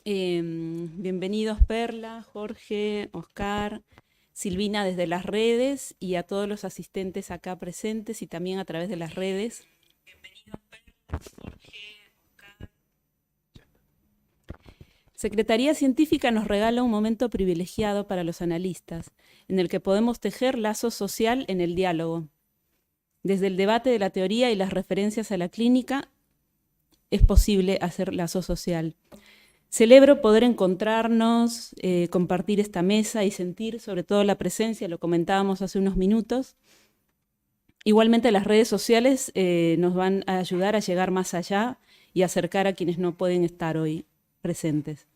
Bienvenidos Perla, Jorge, Oscar, Silvina desde las redes y a todos los asistentes acá presentes y también a través de las redes. Bienvenidos Perla, Jorge, Oscar. Secretaría Científica nos regala un momento privilegiado para los analistas, en el que podemos tejer lazo social en el diálogo. Desde el debate de la teoría y las referencias a la clínica, es posible hacer lazo social. Celebro poder encontrarnos, compartir esta mesa y sentir sobre todo la presencia, lo comentábamos hace unos minutos. Igualmente las redes sociales nos van a ayudar a llegar más allá y acercar a quienes no pueden estar hoy presentes.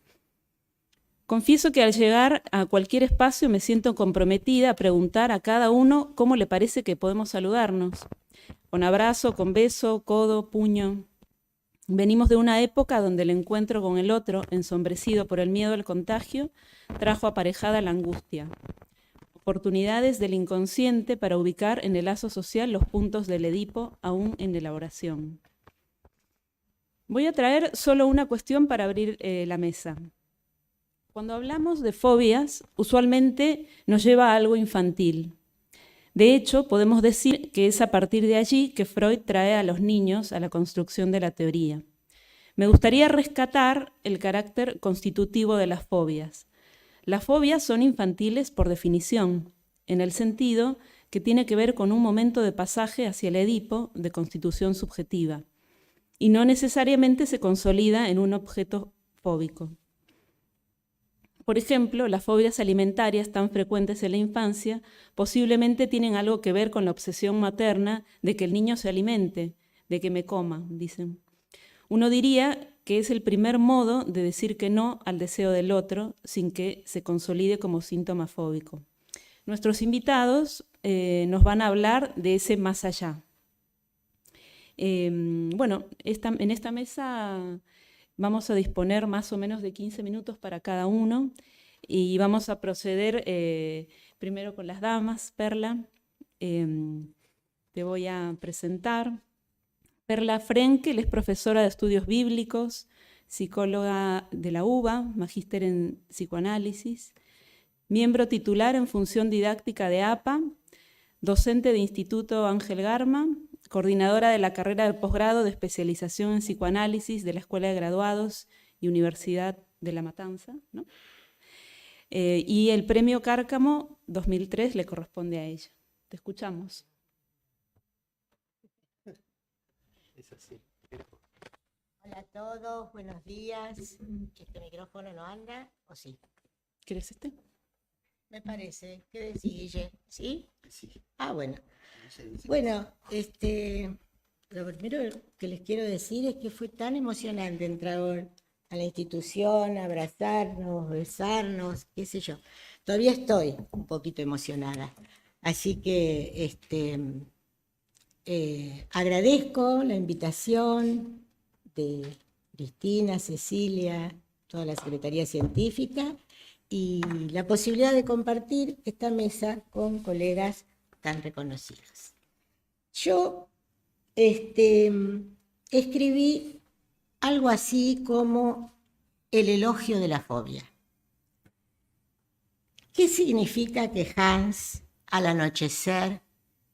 Confieso que al llegar a cualquier espacio me siento comprometida a preguntar a cada uno cómo le parece que podemos saludarnos. Con abrazo, con beso, codo, puño. Venimos de una época donde el encuentro con el otro, ensombrecido por el miedo al contagio, trajo aparejada la angustia. Oportunidades del inconsciente para ubicar en el lazo social los puntos del Edipo aún en elaboración. Voy a traer solo una cuestión para abrir la mesa. Cuando hablamos de fobias, usualmente nos lleva a algo infantil. De hecho, podemos decir que es a partir de allí que Freud trae a los niños a la construcción de la teoría. Me gustaría rescatar el carácter constitutivo de las fobias. Las fobias son infantiles por definición, en el sentido que tiene que ver con un momento de pasaje hacia el Edipo de constitución subjetiva, y no necesariamente se consolida en un objeto fóbico. Por ejemplo, las fobias alimentarias tan frecuentes en la infancia posiblemente tienen algo que ver con la obsesión materna de que el niño se alimente, de que me coma, dicen. Uno diría que es el primer modo de decir que no al deseo del otro sin que se consolide como síntoma fóbico. Nuestros invitados nos van a hablar de ese más allá. En esta mesa vamos a disponer más o menos de 15 minutos para cada uno y vamos a proceder primero con las damas. Perla, te voy a presentar. Perla Frenkel es profesora de estudios bíblicos, psicóloga de la UBA, magíster en psicoanálisis, miembro titular en función didáctica de APA, docente de Instituto Ángel Garma, coordinadora de la carrera de posgrado de especialización en psicoanálisis de la Escuela de Graduados y Universidad de La Matanza, ¿no? Y el premio Cárcamo 2003 le corresponde a ella. Te escuchamos. Es así. Hola a todos, buenos días. ¿Este micrófono no anda o sí? ¿Quieres este? Me parece. ¿Qué decís, Guille? ¿Sí? Sí. Ah, bueno. Bueno, lo primero que les quiero decir es que fue tan emocionante entrar a la institución, abrazarnos, besarnos, qué sé yo. Todavía estoy un poquito emocionada. Así que agradezco la invitación de Cristina, Cecilia, toda la Secretaría Científica y la posibilidad de compartir esta mesa con colegas tan reconocidos. Yo escribí algo así como el elogio de la fobia. ¿Qué significa que Hans, al anochecer,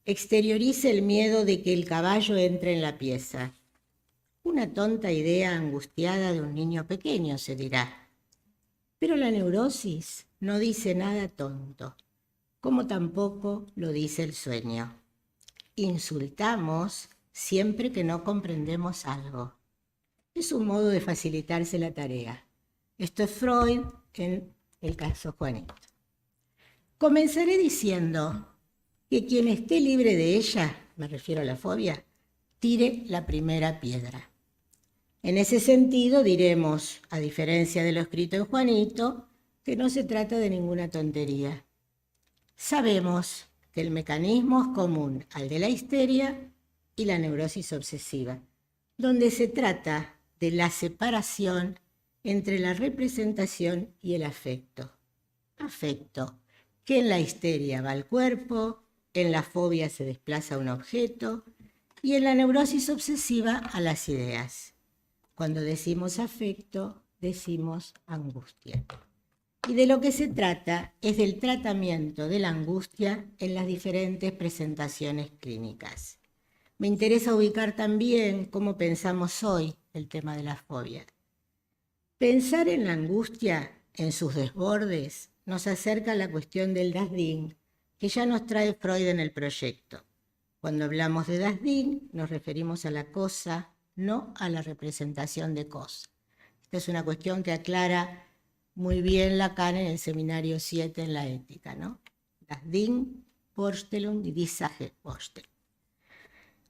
exteriorice el miedo de que el caballo entre en la pieza? Una tonta idea angustiada de un niño pequeño, se dirá. Pero la neurosis no dice nada tonto, como tampoco lo dice el sueño. Insultamos siempre que no comprendemos algo. Es un modo de facilitarse la tarea. Esto es Freud en el caso Juanito. Comenzaré diciendo que quien esté libre de ella, me refiero a la fobia, tire la primera piedra. En ese sentido diremos, a diferencia de lo escrito en Juanito, que no se trata de ninguna tontería. Sabemos que el mecanismo es común al de la histeria y la neurosis obsesiva, donde se trata de la separación entre la representación y el afecto. Afecto, que en la histeria va al cuerpo, en la fobia se desplaza un objeto y en la neurosis obsesiva a las ideas. Cuando decimos afecto, decimos angustia. Y de lo que se trata es del tratamiento de la angustia en las diferentes presentaciones clínicas. Me interesa ubicar también cómo pensamos hoy el tema de la fobia. Pensar en la angustia, en sus desbordes, nos acerca a la cuestión del Das Ding, que ya nos trae Freud en el proyecto. Cuando hablamos de Das Ding, nos referimos a la cosa, no a la representación de cosa. Esta es una cuestión que aclara muy bien Lacan en el seminario 7 en la ética, ¿no? Das Ding, Vorstellung y die Sache Vorstellung.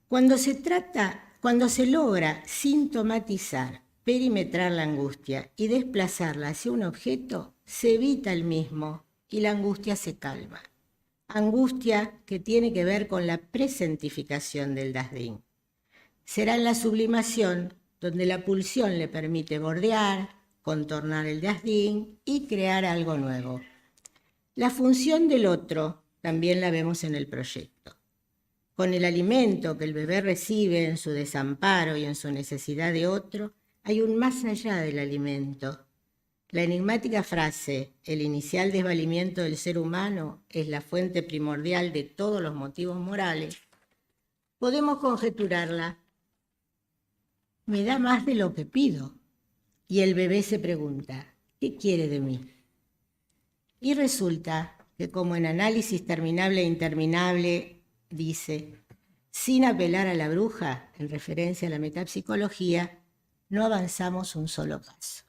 Cuando se logra sintomatizar, perimetrar la angustia y desplazarla hacia un objeto, se evita el mismo y la angustia se calma. Angustia que tiene que ver con la presentificación del Das Ding. Será en la sublimación donde la pulsión le permite bordear, contornar el Das Ding y crear algo nuevo. La función del otro también la vemos en el proyecto. Con el alimento que el bebé recibe en su desamparo y en su necesidad de otro, hay un más allá del alimento. La enigmática frase, el inicial desvalimiento del ser humano es la fuente primordial de todos los motivos morales, podemos conjeturarla. Me da más de lo que pido. Y el bebé se pregunta, ¿qué quiere de mí? Y resulta que como en Análisis terminable e interminable dice, sin apelar a la bruja, en referencia a la metapsicología, no avanzamos un solo paso.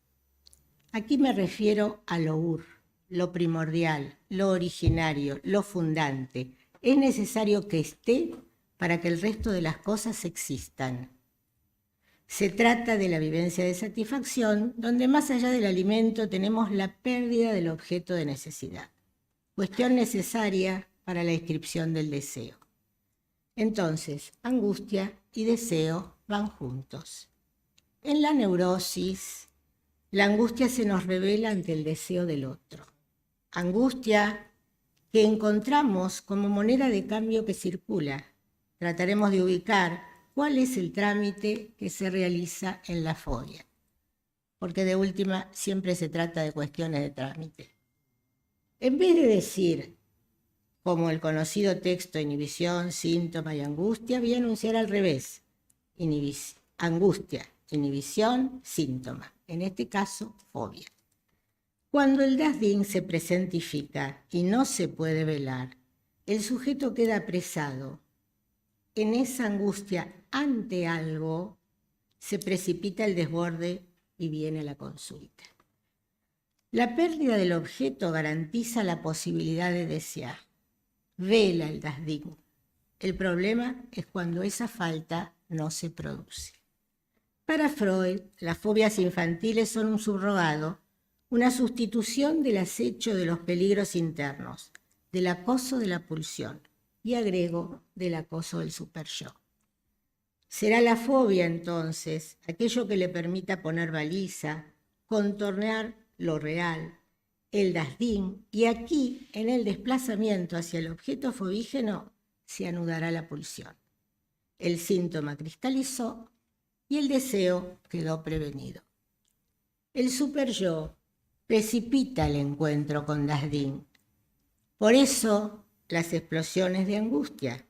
Aquí me refiero a lo lo primordial, lo originario, lo fundante. Es necesario que esté para que el resto de las cosas existan. Se trata de la vivencia de satisfacción, donde más allá del alimento tenemos la pérdida del objeto de necesidad, cuestión necesaria para la descripción del deseo. Entonces, angustia y deseo van juntos. En la neurosis, la angustia se nos revela ante el deseo del otro. Angustia que encontramos como moneda de cambio que circula. Trataremos de ubicar cuál es el trámite que se realiza en la fobia, porque de última siempre se trata de cuestiones de trámite. En vez de decir, como el conocido texto inhibición, síntoma y angustia, voy a anunciar al revés, angustia, inhibición, síntoma, en este caso fobia. Cuando el Das Ding se presentifica y no se puede velar, el sujeto queda apresado. En esa angustia ante algo se precipita el desborde y viene la consulta. La pérdida del objeto garantiza la posibilidad de desear. Vela el Das Ding. El problema es cuando esa falta no se produce. Para Freud, las fobias infantiles son un subrogado, una sustitución del acecho de los peligros internos, del acoso de la pulsión, y agrego del acoso del superyo. Será la fobia entonces aquello que le permita poner baliza, contornear lo real, el Das Ding, y aquí en el desplazamiento hacia el objeto fobígeno se anudará la pulsión. El síntoma cristalizó y el deseo quedó prevenido. El superyo precipita el encuentro con Das Ding. Por eso las explosiones de angustia,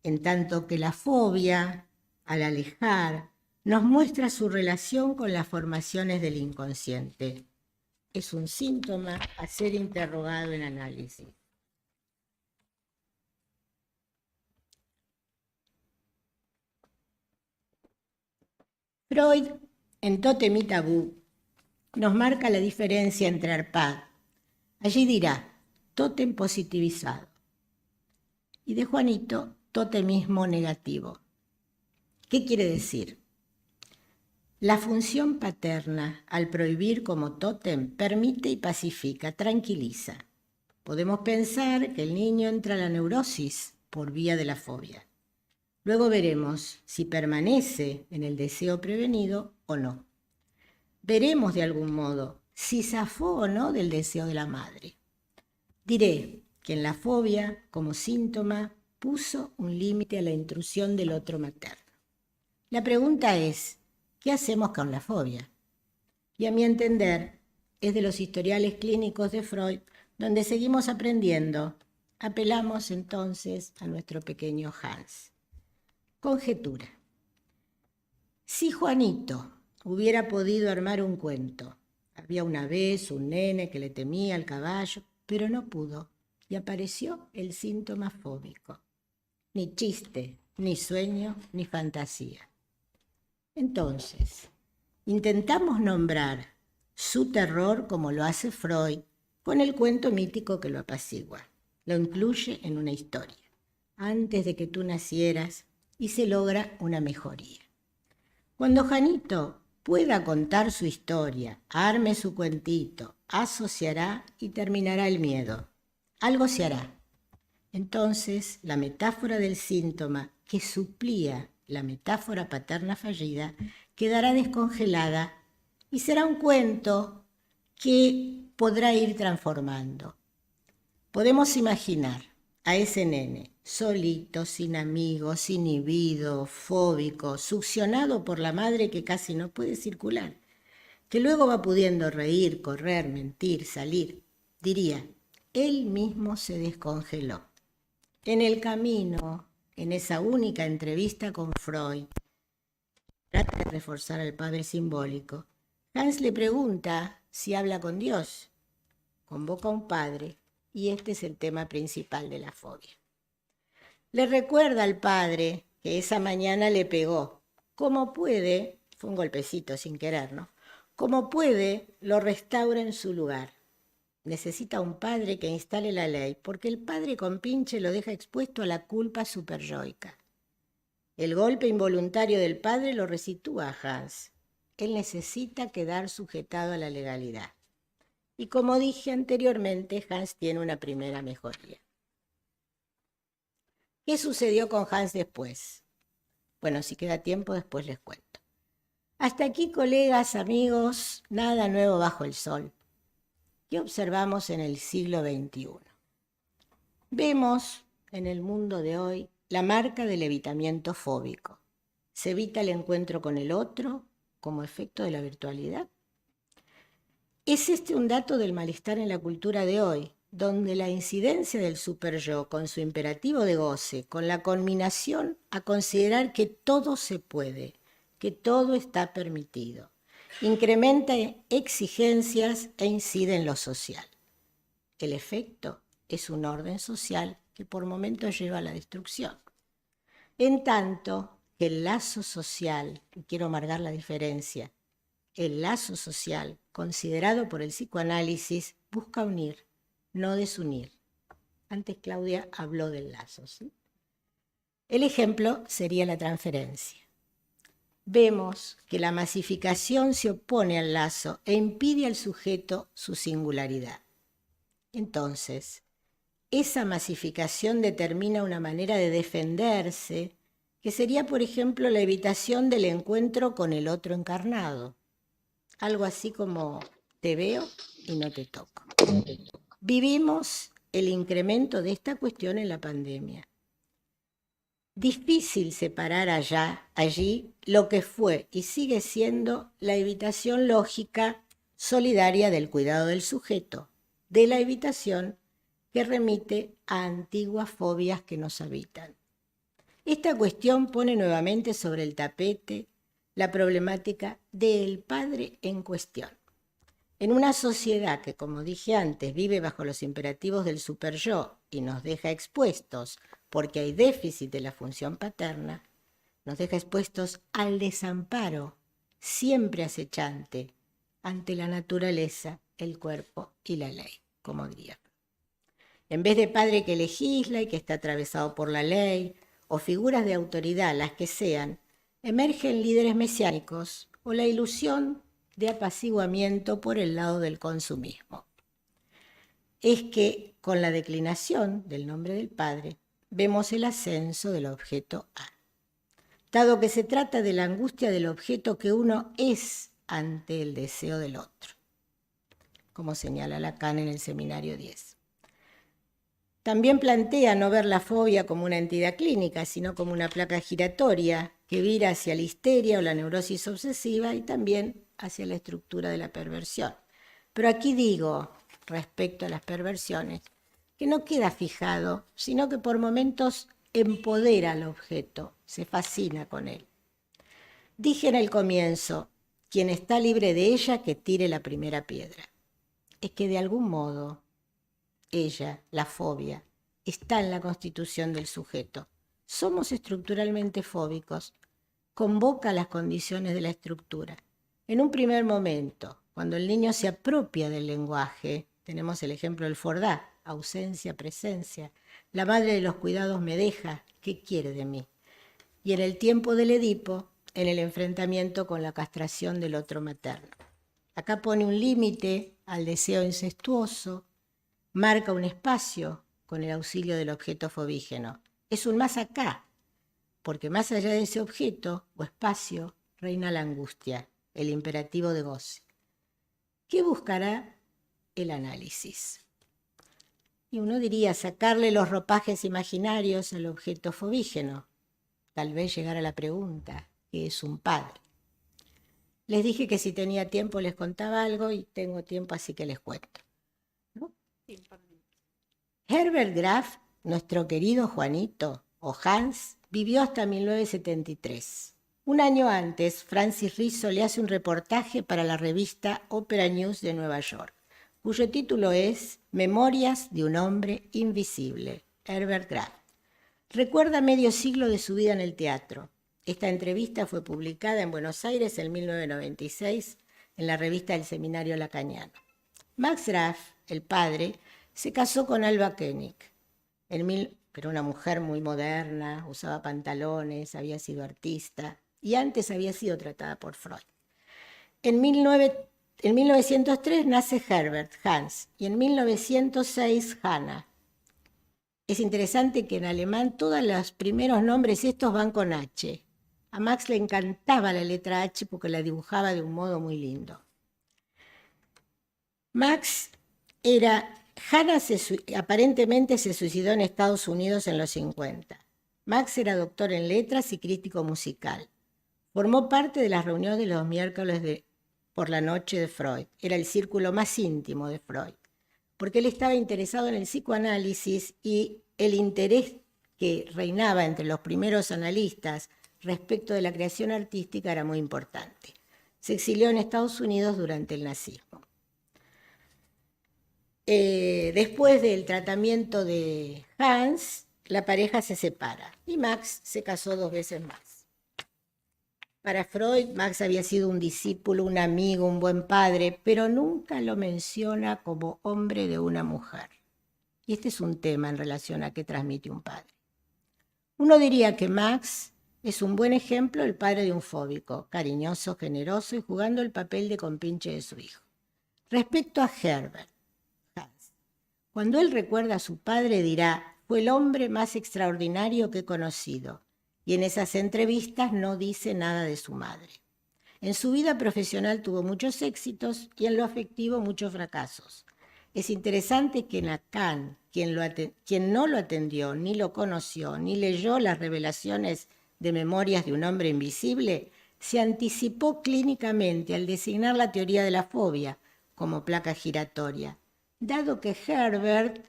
en tanto que la fobia, al alejar, nos muestra su relación con las formaciones del inconsciente. Es un síntoma a ser interrogado en análisis. Freud, en Tótem y Tabú, nos marca la diferencia entre Arpad. Allí dirá, tótem positivizado. Y de Juanito, totemismo negativo. ¿Qué quiere decir? La función paterna, al prohibir como tótem, permite y pacifica, tranquiliza. Podemos pensar que el niño entra a la neurosis por vía de la fobia. Luego veremos si permanece en el deseo prevenido o no. Veremos de algún modo si zafó o no del deseo de la madre. Diré que en la fobia, como síntoma, puso un límite a la intrusión del otro materno. La pregunta es, ¿qué hacemos con la fobia? y a mi entender es de los historiales clínicos de Freud donde seguimos aprendiendo. Apelamos entonces a nuestro pequeño Hans. Conjetura. Si Juanito hubiera podido armar un cuento, había una vez un nene que le temía al caballo, pero no pudo y apareció el síntoma fóbico. Ni chiste, ni sueño, ni fantasía. Entonces, intentamos nombrar su terror como lo hace Freud con el cuento mítico que lo apacigua. Lo incluye en una historia, antes de que tú nacieras, y se logra una mejoría. Cuando Janito pueda contar su historia, arme su cuentito, asociará y terminará el miedo. Algo se hará. Entonces, la metáfora del síntoma que suplía la metáfora paterna fallida quedará descongelada y será un cuento que podrá ir transformando. Podemos imaginar a ese nene solito, sin amigos, inhibido, fóbico, succionado por la madre que casi no puede circular, que luego va pudiendo reír, correr, mentir, salir. Diría, él mismo se descongeló. En el camino, en esa única entrevista con Freud, trata de reforzar al padre simbólico, Hans le pregunta si habla con Dios. Convoca a un padre y este es el tema principal de la fobia. Le recuerda al padre que esa mañana le pegó. Como puede, fue un golpecito sin querer, ¿no? Como puede, lo restaura en su lugar. Necesita un padre que instale la ley, porque el padre compinche lo deja expuesto a la culpa superyoica. El golpe involuntario del padre lo resitúa a Hans. Él necesita quedar sujetado a la legalidad. Y como dije anteriormente, Hans tiene una primera mejoría. ¿Qué sucedió con Hans después? Bueno, si queda tiempo, después les cuento. Hasta aquí, colegas, amigos, nada nuevo bajo el sol. ¿Qué observamos en el siglo XXI? Vemos en el mundo de hoy la marca del evitamiento fóbico. Se evita el encuentro con el otro como efecto de la virtualidad. Es este un dato del malestar en la cultura de hoy, donde la incidencia del superyo con su imperativo de goce, con la conminación a considerar que todo se puede, que todo está permitido, incrementa exigencias e incide en lo social. El efecto es un orden social que por momentos lleva a la destrucción. En tanto que el lazo social, y quiero marcar la diferencia, el lazo social, considerado por el psicoanálisis, busca unir, no desunir. Antes Claudia habló del lazo, ¿sí? El ejemplo sería la transferencia. Vemos que la masificación se opone al lazo e impide al sujeto su singularidad. Entonces, esa masificación determina una manera de defenderse, que sería, por ejemplo, la evitación del encuentro con el otro encarnado. Algo así como, te veo y no te toco. Vivimos el incremento de esta cuestión en la pandemia. Difícil separar allí lo que fue y sigue siendo la evitación lógica solidaria del cuidado del sujeto, de la evitación que remite a antiguas fobias que nos habitan. Esta cuestión pone nuevamente sobre el tapete la problemática del padre en cuestión. En una sociedad que, como dije antes, vive bajo los imperativos del superyo y nos deja expuestos, porque hay déficit de la función paterna, nos deja expuestos al desamparo, siempre acechante, ante la naturaleza, el cuerpo y la ley, como diría. En vez de padre que legisla y que está atravesado por la ley, o figuras de autoridad, las que sean, emergen líderes mesiánicos o la ilusión de apaciguamiento por el lado del consumismo. Es que con la declinación del nombre del Padre vemos el ascenso del objeto A. Dado que se trata de la angustia del objeto que uno es ante el deseo del otro, como señala Lacan en el Seminario 10. También plantea no ver la fobia como una entidad clínica, sino como una placa giratoria que vira hacia la histeria o la neurosis obsesiva y también hacia la estructura de la perversión. Pero aquí digo, respecto a las perversiones, que no queda fijado, sino que por momentos empodera al objeto, se fascina con él. Dije en el comienzo, quien está libre de ella, que tire la primera piedra. Es que de algún modo, ella, la fobia, está en la constitución del sujeto. Somos estructuralmente fóbicos. Convoca las condiciones de la estructura. En un primer momento, cuando el niño se apropia del lenguaje, tenemos el ejemplo del Fordá, ausencia, presencia. La madre de los cuidados me deja, ¿qué quiere de mí? Y en el tiempo del Edipo, en el enfrentamiento con la castración del otro materno. Acá pone un límite al deseo incestuoso, marca un espacio con el auxilio del objeto fobígeno. Es un más acá, porque más allá de ese objeto o espacio reina la angustia, el imperativo de goce. ¿Qué buscará el análisis? Y uno diría sacarle los ropajes imaginarios al objeto fobígeno. Tal vez llegar a la pregunta, ¿qué es un padre? Les dije que si tenía tiempo les contaba algo y tengo tiempo, así que les cuento, ¿no? Herbert Graf, nuestro querido Juanito, o Hans, vivió hasta 1973. Un año antes, Francis Rizzo le hace un reportaje para la revista Opera News de Nueva York, cuyo título es Memorias de un hombre invisible, Herbert Graf. Recuerda medio siglo de su vida en el teatro. Esta entrevista fue publicada en Buenos Aires en 1996 en la revista del Seminario Lacaniano. Max Graf, el padre, se casó con Alba Koenig, pero una mujer muy moderna, usaba pantalones, había sido artista y antes había sido tratada por Freud. En 1903 nace Herbert, Hans, y en 1906 Hannah. Es interesante que en alemán todos los primeros nombres estos van con H. A Max le encantaba la letra H porque la dibujaba de un modo muy lindo. Hannah aparentemente se suicidó en Estados Unidos en los 50. Max era doctor en letras y crítico musical. Formó parte de las reuniones de los miércoles por la noche de Freud. Era el círculo más íntimo de Freud, porque él estaba interesado en el psicoanálisis y el interés que reinaba entre los primeros analistas respecto de la creación artística era muy importante. Se exilió en Estados Unidos durante el nazismo. Después del tratamiento de Hans, la pareja se separa y Max se casó 2 veces más. Para Freud, Max había sido un discípulo, un amigo, un buen padre, pero nunca lo menciona como hombre de una mujer. Y este es un tema en relación a qué transmite un padre. Uno diría que Max es un buen ejemplo, el padre de un fóbico, cariñoso, generoso y jugando el papel de compinche de su hijo. Respecto a Herbert, cuando él recuerda a su padre dirá, fue el hombre más extraordinario que he conocido, y en esas entrevistas no dice nada de su madre. En su vida profesional tuvo muchos éxitos y en lo afectivo muchos fracasos. Es interesante que Lacan, quien no lo atendió, ni lo conoció, ni leyó las revelaciones de Memorias de un hombre invisible, se anticipó clínicamente al designar la teoría de la fobia como placa giratoria, dado que Herbert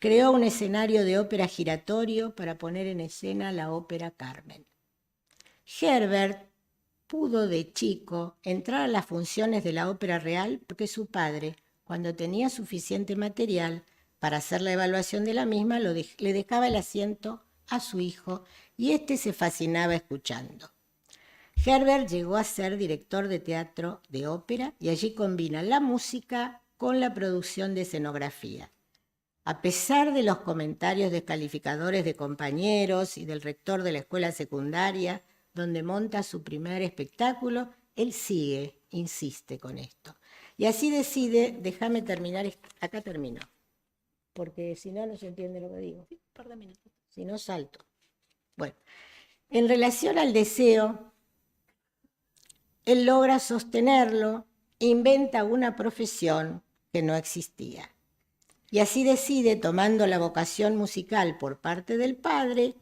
creó un escenario de ópera giratorio para poner en escena la ópera Carmen. Herbert pudo de chico entrar a las funciones de la ópera real porque su padre, cuando tenía suficiente material para hacer la evaluación de la misma, le dejaba el asiento a su hijo y éste se fascinaba escuchando. Herbert llegó a ser director de teatro de ópera y allí combina la música con la producción de escenografía. A pesar de los comentarios descalificadores de compañeros y del rector de la escuela secundaria, donde monta su primer espectáculo, él insiste con esto. Y así decide, déjame terminar, acá termino, porque si no, no se entiende lo que digo. Sí, un par de minutos. Si no, salto. Bueno, en relación al deseo, él logra sostenerlo e inventa una profesión que no existía. Y así decide, tomando la vocación musical por parte del padre,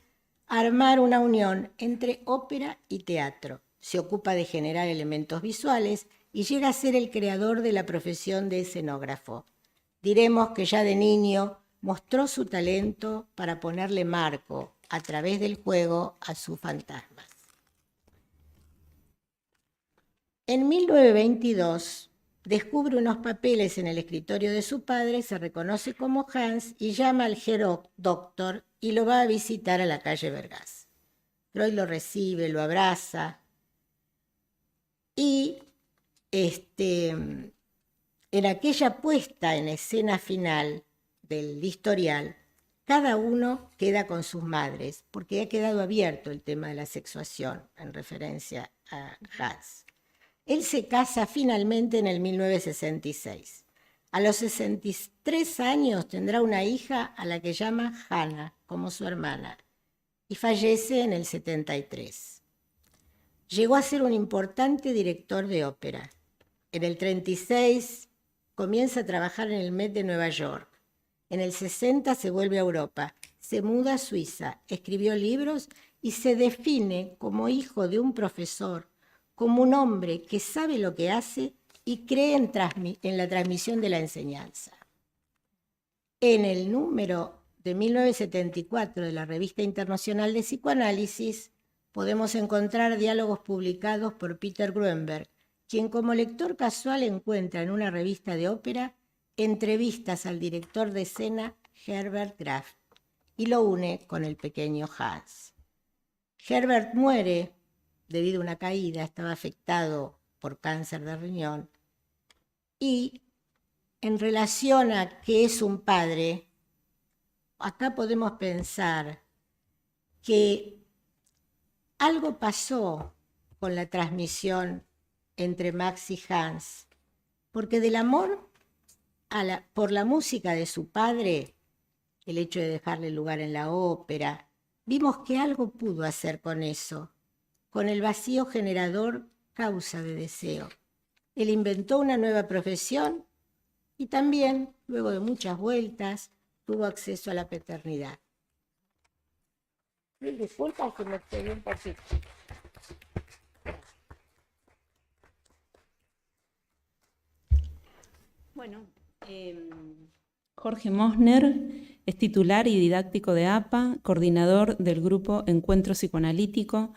armar una unión entre ópera y teatro. Se ocupa de generar elementos visuales y llega a ser el creador de la profesión de escenógrafo. Diremos que ya de niño mostró su talento para ponerle marco a través del juego a sus fantasmas. En 1922 descubre unos papeles en el escritorio de su padre, se reconoce como Hans y llama al Doctor y lo va a visitar a la calle Vergás. Freud lo recibe, lo abraza y en aquella puesta en escena final del historial, cada uno queda con sus madres, porque ha quedado abierto el tema de la sexuación en referencia a Hans. Él se casa finalmente en el 1966. A los 63 años tendrá una hija a la que llama Hannah, como su hermana, y fallece en el 73. Llegó a ser un importante director de ópera. En el 36 comienza a trabajar en el Met de Nueva York. En el 60 se vuelve a Europa, se muda a Suiza, escribió libros y se define como hijo de un profesor, como un hombre que sabe lo que hace y cree en la transmisión de la enseñanza. En el número de 1974 de la Revista Internacional de Psicoanálisis podemos encontrar diálogos publicados por Peter Grünberg, quien como lector casual encuentra en una revista de ópera entrevistas al director de escena Herbert Graf y lo une con el pequeño Hans. Herbert muere debido a una caída, estaba afectado por cáncer de riñón y en relación a qué es un padre, acá podemos pensar que algo pasó con la transmisión entre Max y Hans, porque del amor por la música de su padre, el hecho de dejarle lugar en la ópera, vimos que algo pudo hacer con eso, con el vacío generador causa de deseo. Él inventó una nueva profesión y también, luego de muchas vueltas, tuvo acceso a la paternidad. Disculpa que me pegué un poquito. Bueno, Jorge Mosner es titular y didáctico de APA, coordinador del grupo Encuentro Psicoanalítico,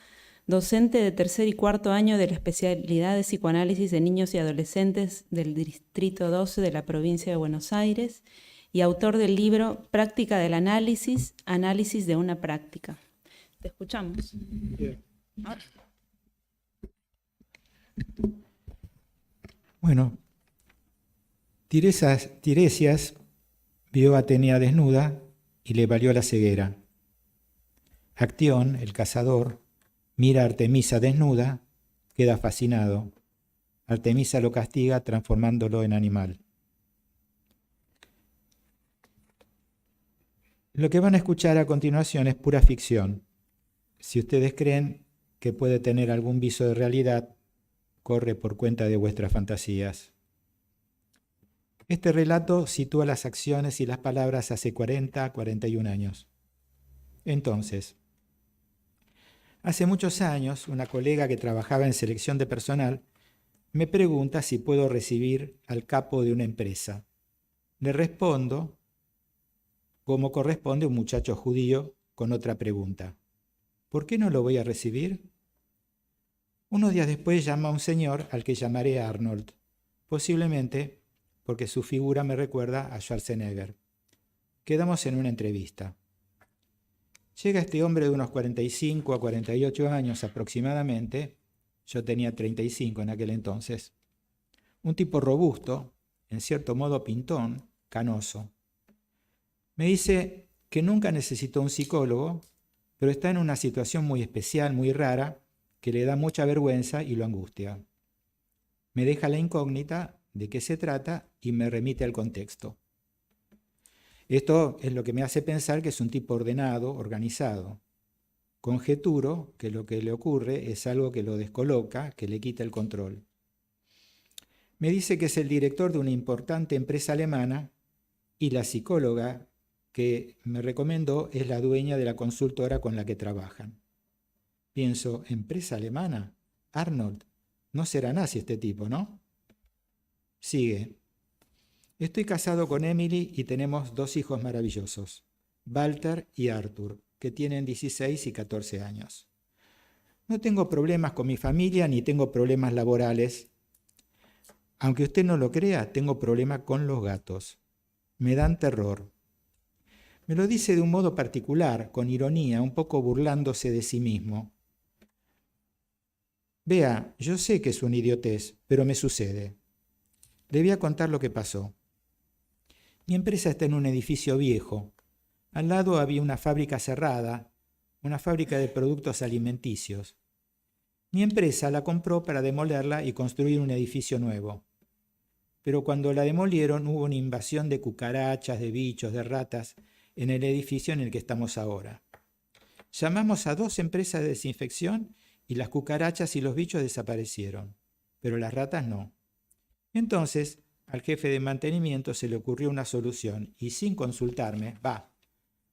docente de tercer y cuarto año de la especialidad de psicoanálisis de niños y adolescentes del Distrito 12 de la provincia de Buenos Aires y autor del libro Práctica del Análisis, Análisis de una Práctica. Te escuchamos. Bien. Bueno, Tiresias vio a Atenea desnuda y le valió la ceguera. Actión, el cazador, mira a Artemisa desnuda, queda fascinado. Artemisa lo castiga transformándolo en animal. Lo que van a escuchar a continuación es pura ficción. Si ustedes creen que puede tener algún viso de realidad, corre por cuenta de vuestras fantasías. Este relato sitúa las acciones y las palabras hace 40 a 41 años. Entonces, hace muchos años, una colega que trabajaba en selección de personal me pregunta si puedo recibir al capo de una empresa. Le respondo, como corresponde a un muchacho judío, con otra pregunta. ¿Por qué no lo voy a recibir? Unos días después llama a un señor al que llamaré Arnold, posiblemente porque su figura me recuerda a Schwarzenegger. Quedamos en una entrevista. Llega este hombre de unos 45 a 48 años aproximadamente, yo tenía 35 en aquel entonces, un tipo robusto, en cierto modo pintón, canoso. Me dice que nunca necesitó un psicólogo, pero está en una situación muy especial, muy rara, que le da mucha vergüenza y lo angustia. Me deja la incógnita de qué se trata y me remite al contexto. Esto es lo que me hace pensar que es un tipo ordenado, organizado. Conjeturo que lo que le ocurre es algo que lo descoloca, que le quita el control. Me dice que es el director de una importante empresa alemana y la psicóloga que me recomendó es la dueña de la consultora con la que trabajan. Pienso, ¿empresa alemana? Arnold, no será nazi este tipo, ¿no? Sigue. Estoy casado con Emily y tenemos 2 hijos maravillosos, Walter y Arthur, que tienen 16 y 14 años. No tengo problemas con mi familia ni tengo problemas laborales. Aunque usted no lo crea, tengo problemas con los gatos. Me dan terror. Me lo dice de un modo particular, con ironía, un poco burlándose de sí mismo. Vea, yo sé que es una idiotez, pero me sucede. Le voy a contar lo que pasó. Mi empresa está en un edificio viejo. Al lado había una fábrica cerrada, una fábrica de productos alimenticios. Mi empresa la compró para demolerla y construir un edificio nuevo. Pero cuando la demolieron hubo una invasión de cucarachas, de bichos, de ratas en el edificio en el que estamos ahora. Llamamos a 2 empresas de desinfección y las cucarachas y los bichos desaparecieron, pero las ratas no. Entonces, al jefe de mantenimiento se le ocurrió una solución y sin consultarme,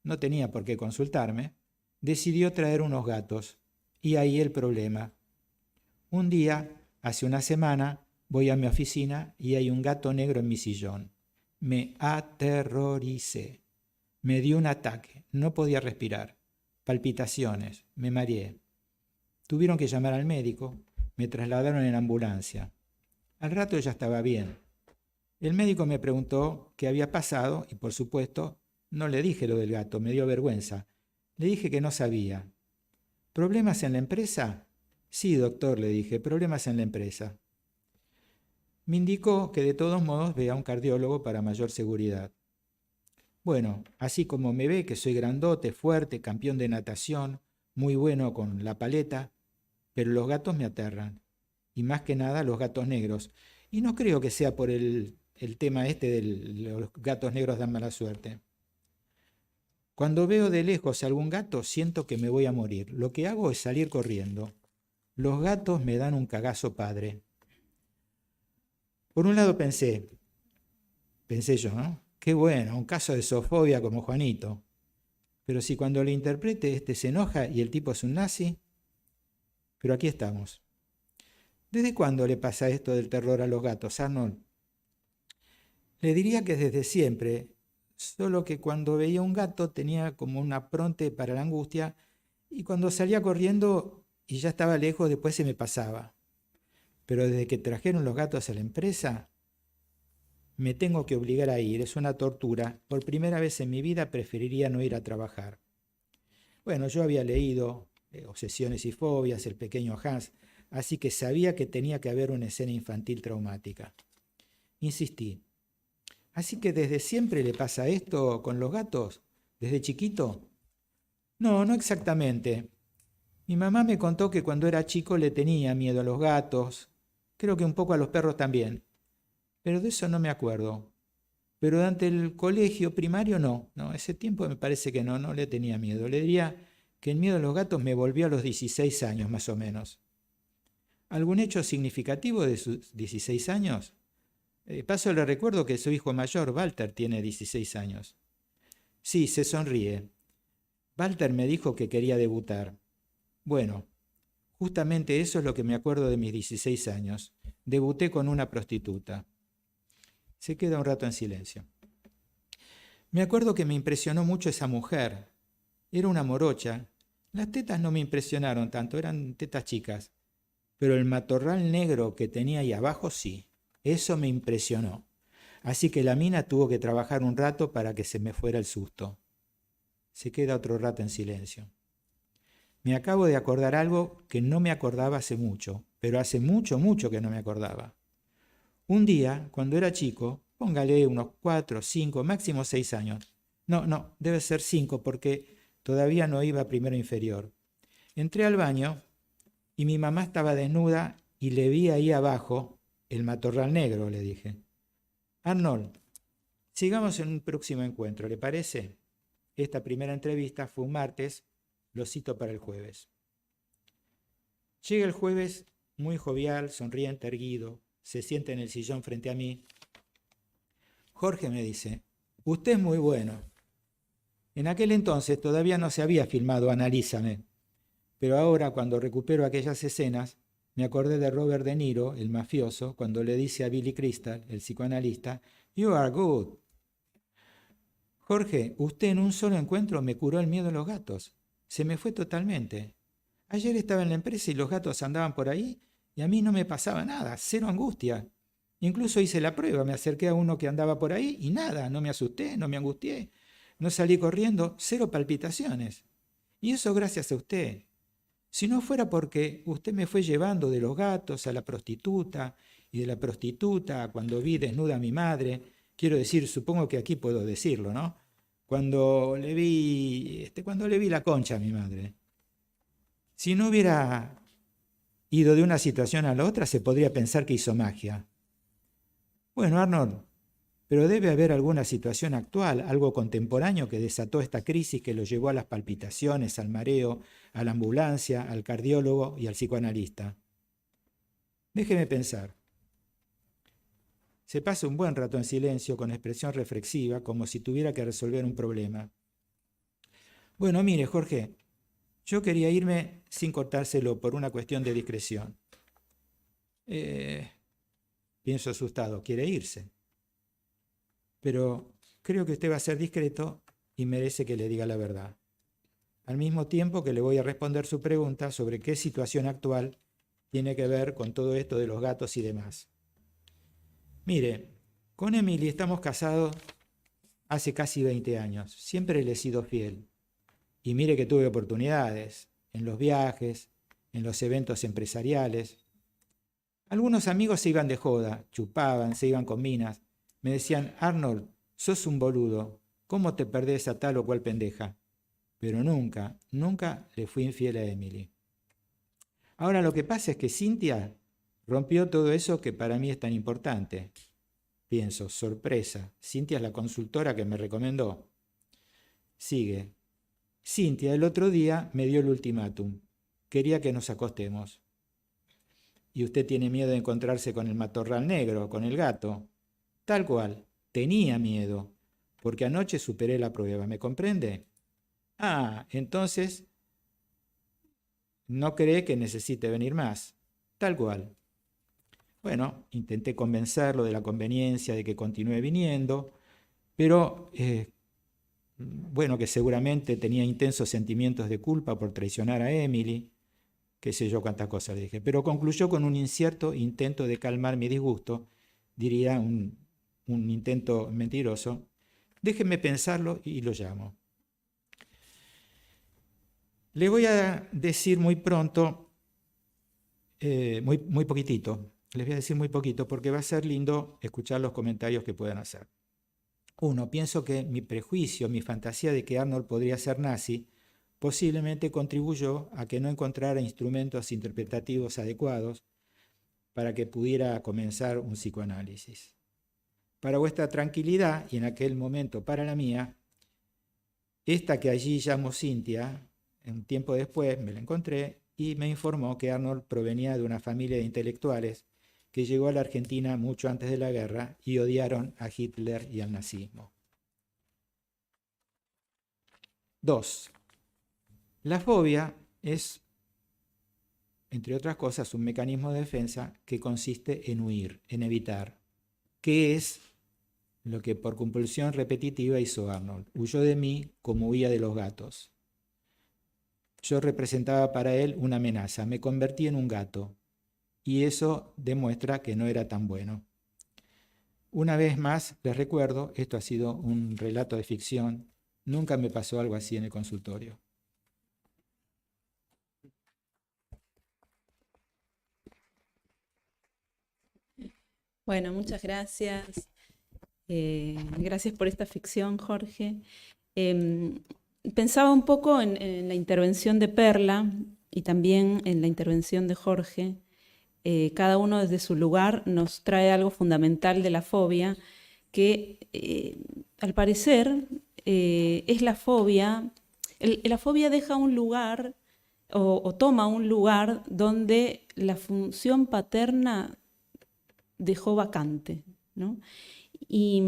no tenía por qué consultarme, decidió traer unos gatos. Y ahí el problema. Un día, hace una semana, voy a mi oficina y hay un gato negro en mi sillón. Me aterroricé. Me dio un ataque, no podía respirar. Palpitaciones, me mareé. Tuvieron que llamar al médico, me trasladaron en ambulancia. Al rato ya estaba bien. El médico me preguntó qué había pasado y, por supuesto, no le dije lo del gato, me dio vergüenza. Le dije que no sabía. ¿Problemas en la empresa? Sí, doctor, le dije, problemas en la empresa. Me indicó que de todos modos vea a un cardiólogo para mayor seguridad. Bueno, así como me ve que soy grandote, fuerte, campeón de natación, muy bueno con la paleta, pero los gatos me aterran. Y más que nada los gatos negros. Y no creo que sea por el tema este de los gatos negros dan mala suerte. Cuando veo de lejos algún gato, siento que me voy a morir. Lo que hago es salir corriendo. Los gatos me dan un cagazo padre. Por un lado pensé yo, ¿no? Qué bueno, un caso de zoofobia como Juanito. Pero si cuando le interprete se enoja y el tipo es un nazi. Pero aquí estamos. ¿Desde cuándo le pasa esto del terror a los gatos, Arnold? Le diría que desde siempre, solo que cuando veía un gato tenía como un apronte para la angustia y cuando salía corriendo y ya estaba lejos después se me pasaba. Pero desde que trajeron los gatos a la empresa, me tengo que obligar a ir, es una tortura. Por primera vez en mi vida preferiría no ir a trabajar. Bueno, yo había leído Obsesiones y fobias, El pequeño Hans, así que sabía que tenía que haber una escena infantil traumática. Insistí. ¿Así que desde siempre le pasa esto con los gatos? ¿Desde chiquito? No, no exactamente. Mi mamá me contó que cuando era chico le tenía miedo a los gatos, creo que un poco a los perros también, pero de eso no me acuerdo. Pero durante el colegio primario no, ese tiempo me parece que no le tenía miedo. Le diría que el miedo a los gatos me volvió a los 16 años más o menos. ¿Algún hecho significativo de sus 16 años? Paso le recuerdo que su hijo mayor, Walter, tiene 16 años. Sí, se sonríe. Walter me dijo que quería debutar. Bueno, justamente eso es lo que me acuerdo de mis 16 años. Debuté con una prostituta. Se queda un rato en silencio. Me acuerdo que me impresionó mucho esa mujer. Era una morocha. Las tetas no me impresionaron tanto, eran tetas chicas. Pero el matorral negro que tenía ahí abajo sí. Eso me impresionó. Así que la mina tuvo que trabajar un rato para que se me fuera el susto. Se queda otro rato en silencio. Me acabo de acordar algo que no me acordaba hace mucho, pero hace mucho, mucho que no me acordaba. Un día, cuando era chico, póngale unos 4, 5, máximo 6 años. No, debe ser 5 porque todavía no iba a primero inferior. Entré al baño y mi mamá estaba desnuda y le vi ahí abajo el matorral negro, le dije. Arnold, sigamos en un próximo encuentro, ¿le parece? Esta primera entrevista fue un martes, lo cito para el jueves. Llega el jueves, muy jovial, sonriente, erguido, se sienta en el sillón frente a mí. Jorge me dice, usted es muy bueno. En aquel entonces todavía no se había filmado Analízame, pero ahora cuando recupero aquellas escenas, Me acordé de Robert De Niro, el mafioso, cuando le dice a Billy Crystal, el psicoanalista, "You are good". Jorge, usted en un solo encuentro me curó el miedo a los gatos. Se me fue totalmente. Ayer estaba en la empresa y los gatos andaban por ahí y a mí no me pasaba nada, cero angustia. Incluso hice la prueba, me acerqué a uno que andaba por ahí y nada, no me asusté, no me angustié. No salí corriendo, cero palpitaciones. Y eso gracias a usted. Si no fuera porque usted me fue llevando de los gatos a la prostituta y de la prostituta a cuando vi desnuda a mi madre, quiero decir, supongo que aquí puedo decirlo, ¿no? Cuando le vi la concha a mi madre. Si no hubiera ido de una situación a la otra, se podría pensar que hizo magia. Bueno, Arnold, pero debe haber alguna situación actual, algo contemporáneo que desató esta crisis que lo llevó a las palpitaciones, al mareo, a la ambulancia, al cardiólogo y al psicoanalista. Déjeme pensar. Se pasa un buen rato en silencio, con expresión reflexiva, como si tuviera que resolver un problema. Bueno, mire, Jorge, yo quería irme sin cortárselo por una cuestión de discreción. Pienso asustado, quiere irse. Pero creo que usted va a ser discreto y merece que le diga la verdad. Al mismo tiempo que le voy a responder su pregunta sobre qué situación actual tiene que ver con todo esto de los gatos y demás. Mire, con Emily estamos casados hace casi 20 años. Siempre le he sido fiel. Y mire que tuve oportunidades en los viajes, en los eventos empresariales. Algunos amigos se iban de joda, chupaban, se iban con minas. Me decían, Arnold, sos un boludo, ¿cómo te perdés a tal o cual pendeja? Pero nunca, nunca le fui infiel a Emily. Ahora lo que pasa es que Cynthia rompió todo eso que para mí es tan importante. Pienso, sorpresa, Cynthia es la consultora que me recomendó. Sigue. Cynthia el otro día me dio el ultimátum. Quería que nos acostemos. Y usted tiene miedo de encontrarse con el matorral negro, con el gato. Tal cual, tenía miedo, porque anoche superé la prueba, ¿me comprende? Ah, entonces, no cree que necesite venir más. Tal cual. Bueno, intenté convencerlo de la conveniencia de que continúe viniendo, pero bueno, que seguramente tenía intensos sentimientos de culpa por traicionar a Emily, qué sé yo cuántas cosas le dije, pero concluyó con un incierto intento de calmar mi disgusto, diría un intento mentiroso. Déjeme pensarlo y lo llamo. Le voy a decir muy pronto, muy poquitito, les voy a decir muy poquito porque va a ser lindo escuchar los comentarios que puedan hacer. Uno, pienso que mi prejuicio, mi fantasía de que Arnold podría ser nazi, posiblemente contribuyó a que no encontrara instrumentos interpretativos adecuados para que pudiera comenzar un psicoanálisis. Para vuestra tranquilidad, y en aquel momento para la mía, esta que allí llamo Cynthia, un tiempo después me la encontré y me informó que Arnold provenía de una familia de intelectuales que llegó a la Argentina mucho antes de la guerra y odiaron a Hitler y al nazismo. 2. La fobia es, entre otras cosas, un mecanismo de defensa que consiste en huir, en evitar. ¿Qué es lo que por compulsión repetitiva hizo Arnold? Huyó de mí como huía de los gatos. Yo representaba para él una amenaza, me convertí en un gato. Y eso demuestra que no era tan bueno. Una vez más, les recuerdo, esto ha sido un relato de ficción, nunca me pasó algo así en el consultorio. Bueno, muchas gracias. Gracias por esta ficción, Jorge. Pensaba un poco en la intervención de Perla y también en la intervención de Jorge. Cada uno desde su lugar nos trae algo fundamental de la fobia, que al parecer es la fobia. La fobia deja un lugar o toma un lugar donde la función paterna dejó vacante, ¿no? Y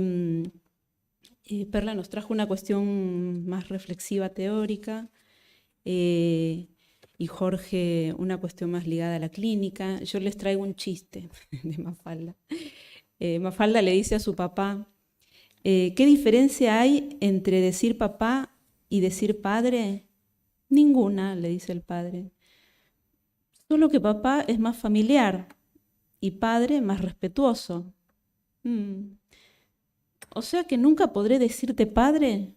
Perla nos trajo una cuestión más reflexiva, teórica, y y Jorge una cuestión más ligada a la clínica. Yo les traigo un chiste de Mafalda. Mafalda le dice a su papá, ¿qué diferencia hay entre decir papá y decir padre? Ninguna, le dice el padre. Solo que papá es más familiar y padre más respetuoso. O sea que nunca podré decirte padre.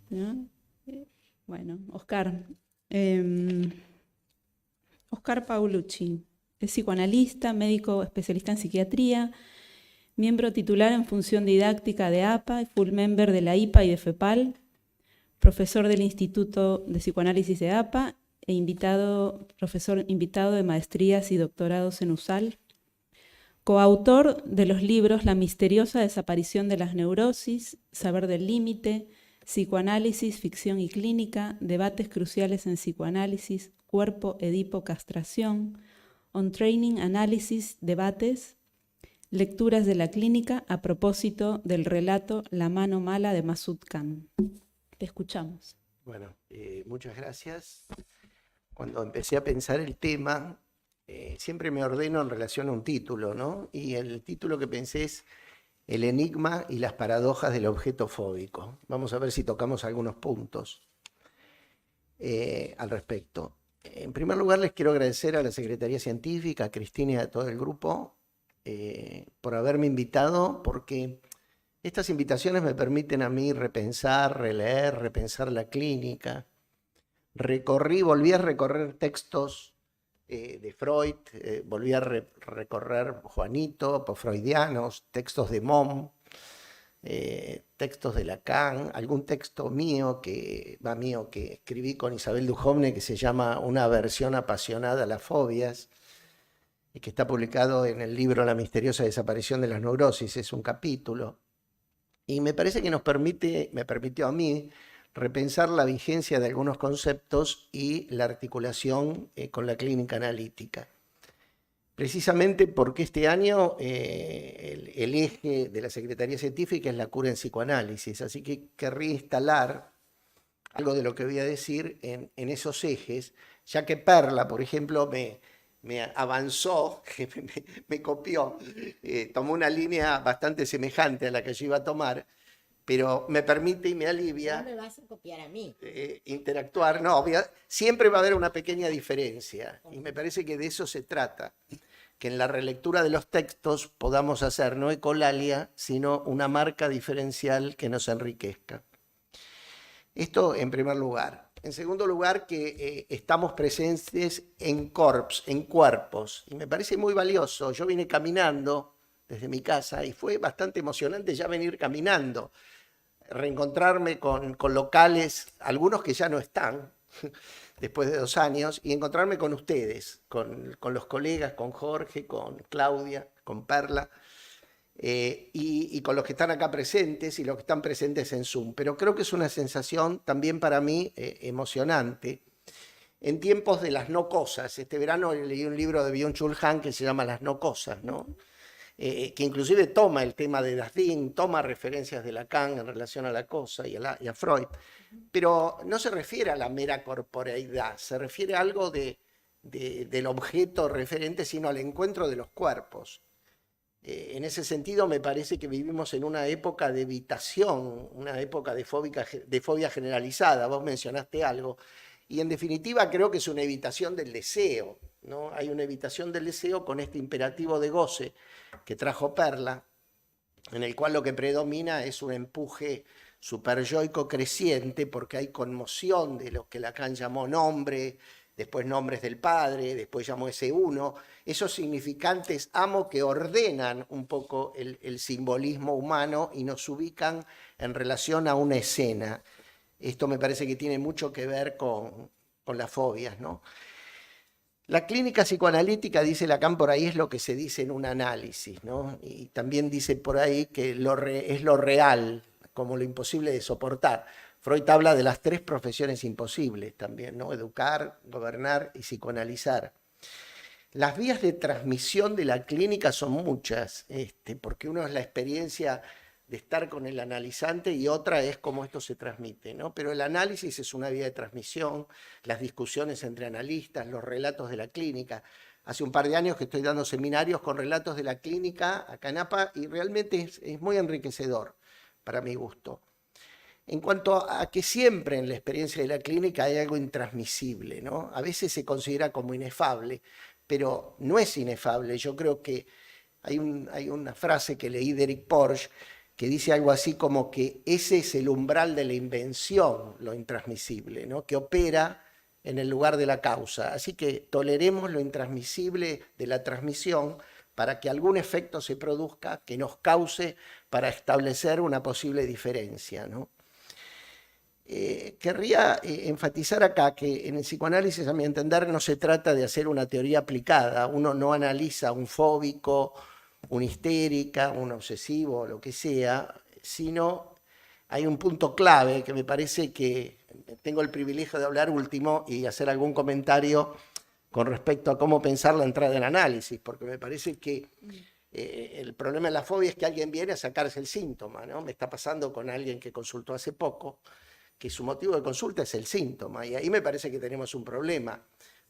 ¿No? Bueno, Oscar. Oscar Paulucci es psicoanalista, médico especialista en psiquiatría, miembro titular en función didáctica de APA, full member de la IPA y de FEPAL, profesor del Instituto de Psicoanálisis de APA e profesor invitado de maestrías y doctorados en USAL, coautor de los libros La misteriosa desaparición de las neurosis, Saber del límite, Psicoanálisis, ficción y clínica, debates cruciales en psicoanálisis, cuerpo, Edipo, castración, On Training, análisis, debates, lecturas de la clínica a propósito del relato La mano mala de Masud Khan. Te escuchamos. Bueno, muchas gracias. Cuando empecé a pensar el tema, siempre me ordeno en relación a un título, ¿no? Y el título que pensé es El enigma y las paradojas del objeto fóbico. Vamos a ver si tocamos algunos puntos al respecto. En primer lugar, les quiero agradecer a la Secretaría Científica, a Cristina y a todo el grupo por haberme invitado, porque estas invitaciones me permiten a mí repensar, releer, repensar la clínica. Volví a recorrer textos de Freud, volví a recorrer Juanito, postfreudianos, textos de Mom, textos de Lacan, algún texto mío que escribí con Isabel Duhovne que se llama Una aversión apasionada a las fobias y que está publicado en el libro La misteriosa desaparición de las neurosis, es un capítulo. Y me parece que me permitió a mí repensar la vigencia de algunos conceptos y la articulación con la clínica analítica. Precisamente porque este año el eje de la Secretaría Científica es la cura en psicoanálisis, así que querría instalar algo de lo que voy a decir en esos ejes, ya que Perla, por ejemplo, me avanzó, me copió, tomó una línea bastante semejante a la que yo iba a tomar, pero me permite y me alivia. No me vas a copiar a mí. Interactuar. No, siempre va a haber una pequeña diferencia, y me parece que de eso se trata, que en la relectura de los textos podamos hacer no ecolalia, sino una marca diferencial que nos enriquezca. Esto en primer lugar. En segundo lugar, que estamos presentes en cuerpos, y me parece muy valioso. Yo vine caminando desde mi casa y fue bastante emocionante ya venir caminando, reencontrarme con locales, algunos que ya no están, después de 2 años, y encontrarme con ustedes, con los colegas, con Jorge, con Claudia, con Perla, y con los que están acá presentes y los que están presentes en Zoom. Pero creo que es una sensación también para mí emocionante. En tiempos de las no cosas, este verano leí un libro de Byung-Chul Han que se llama Las no cosas, ¿no? Que inclusive toma el tema de Dasdin, toma referencias de Lacan en relación a la cosa y a Freud, pero no se refiere a la mera corporeidad, se refiere a algo del objeto referente, sino al encuentro de los cuerpos. En ese sentido me parece que vivimos en una época de evitación, una época de fobia generalizada. Vos mencionaste algo, y en definitiva creo que es una evitación del deseo, ¿no? Hay una evitación del deseo con este imperativo de goce que trajo Perla, en el cual lo que predomina es un empuje superyoico creciente, porque hay conmoción de lo que Lacan llamó nombre, después nombres del padre, después llamó ese uno, esos significantes amo que ordenan un poco el simbolismo humano y nos ubican en relación a una escena. Esto me parece que tiene mucho que ver con las fobias, ¿no? La clínica psicoanalítica, dice Lacan por ahí, es lo que se dice en un análisis, ¿no? Y también dice por ahí que es lo real, como lo imposible de soportar. Freud habla de las 3 profesiones imposibles también, ¿no? Educar, gobernar y psicoanalizar. Las vías de transmisión de la clínica son muchas, porque uno es la experiencia de estar con el analizante y otra es cómo esto se transmite, ¿no? Pero el análisis es una vía de transmisión, las discusiones entre analistas, los relatos de la clínica. Hace un par de años que estoy dando seminarios con relatos de la clínica acá en APA y realmente es muy enriquecedor para mi gusto. En cuanto a que siempre en la experiencia de la clínica hay algo intransmisible, ¿no? A veces se considera como inefable, pero no es inefable. Yo creo que hay una frase que leí de Eric Porges que dice algo así como que ese es el umbral de la invención, lo intransmisible, ¿no? Que opera en el lugar de la causa. Así que toleremos lo intransmisible de la transmisión para que algún efecto se produzca que nos cause para establecer una posible diferencia, ¿no? Querría enfatizar acá que en el psicoanálisis, a mi entender, no se trata de hacer una teoría aplicada. Uno no analiza un fóbico, una histérica, un obsesivo, lo que sea, sino hay un punto clave que me parece que tengo el privilegio de hablar último y hacer algún comentario con respecto a cómo pensar la entrada en análisis, porque me parece que el problema de la fobia es que alguien viene a sacarse el síntoma, ¿no? Me está pasando con alguien que consultó hace poco, que su motivo de consulta es el síntoma, y ahí me parece que tenemos un problema,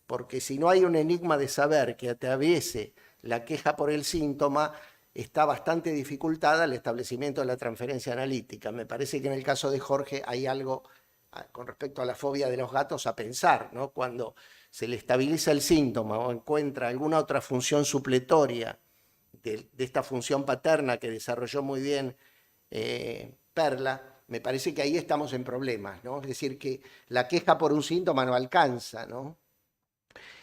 porque si no hay un enigma de saber que atraviese la queja por el síntoma, está bastante dificultada el establecimiento de la transferencia analítica. Me parece que en el caso de Jorge hay algo con respecto a la fobia de los gatos a pensar, ¿no? Cuando se le estabiliza el síntoma o encuentra alguna otra función supletoria de esta función paterna que desarrolló muy bien Perla, me parece que ahí estamos en problemas, ¿no? Es decir, que la queja por un síntoma no alcanza, ¿no?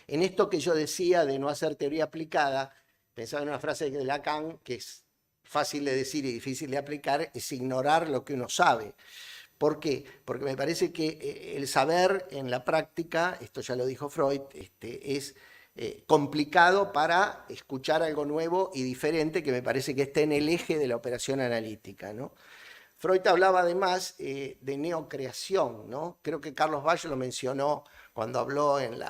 En esto que yo decía de no hacer teoría aplicada, pensaba en una frase de Lacan que es fácil de decir y difícil de aplicar, es ignorar lo que uno sabe. ¿Por qué? Porque me parece que el saber en la práctica, esto ya lo dijo Freud, es complicado para escuchar algo nuevo y diferente que me parece que está en el eje de la operación analítica, ¿no? Freud hablaba además de neocreación, ¿no? Creo que Carlos Valle lo mencionó cuando habló en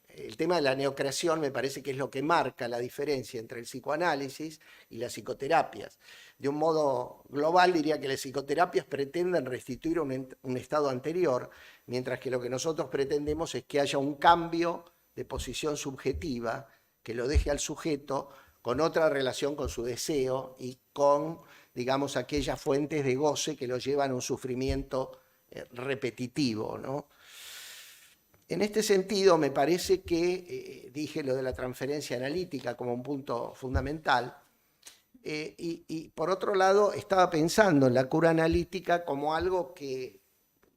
el tema de la neocreación, me parece que es lo que marca la diferencia entre el psicoanálisis y las psicoterapias. De un modo global diría que las psicoterapias pretenden restituir un estado anterior, mientras que lo que nosotros pretendemos es que haya un cambio de posición subjetiva que lo deje al sujeto con otra relación con su deseo y con, digamos, aquellas fuentes de goce que lo llevan a un sufrimiento repetitivo, ¿no? En este sentido, me parece que dije lo de la transferencia analítica como un punto fundamental, y por otro lado estaba pensando en la cura analítica como algo que,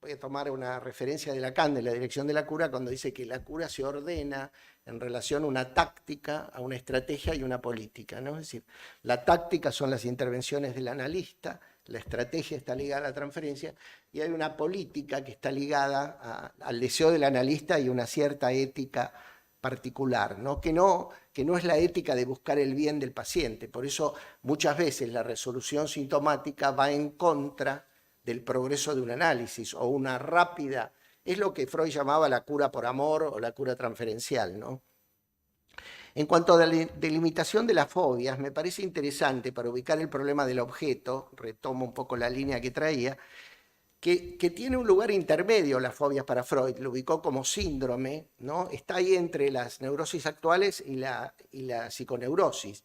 voy a tomar una referencia de Lacan, de la dirección de la cura, cuando dice que la cura se ordena en relación a una táctica, a una estrategia y una política, ¿no? Es decir, la táctica son las intervenciones del analista, la estrategia está ligada a la transferencia y hay una política que está ligada al deseo del analista y una cierta ética particular, ¿no? Que no es la ética de buscar el bien del paciente. Por eso muchas veces la resolución sintomática va en contra del progreso de un análisis o una rápida, es lo que Freud llamaba la cura por amor o la cura transferencial, ¿no? En cuanto a la delimitación de las fobias, me parece interesante para ubicar el problema del objeto, retomo un poco la línea que traía, que tiene un lugar intermedio las fobias para Freud, lo ubicó como síndrome, ¿no? Está ahí entre las neurosis actuales y la psiconeurosis.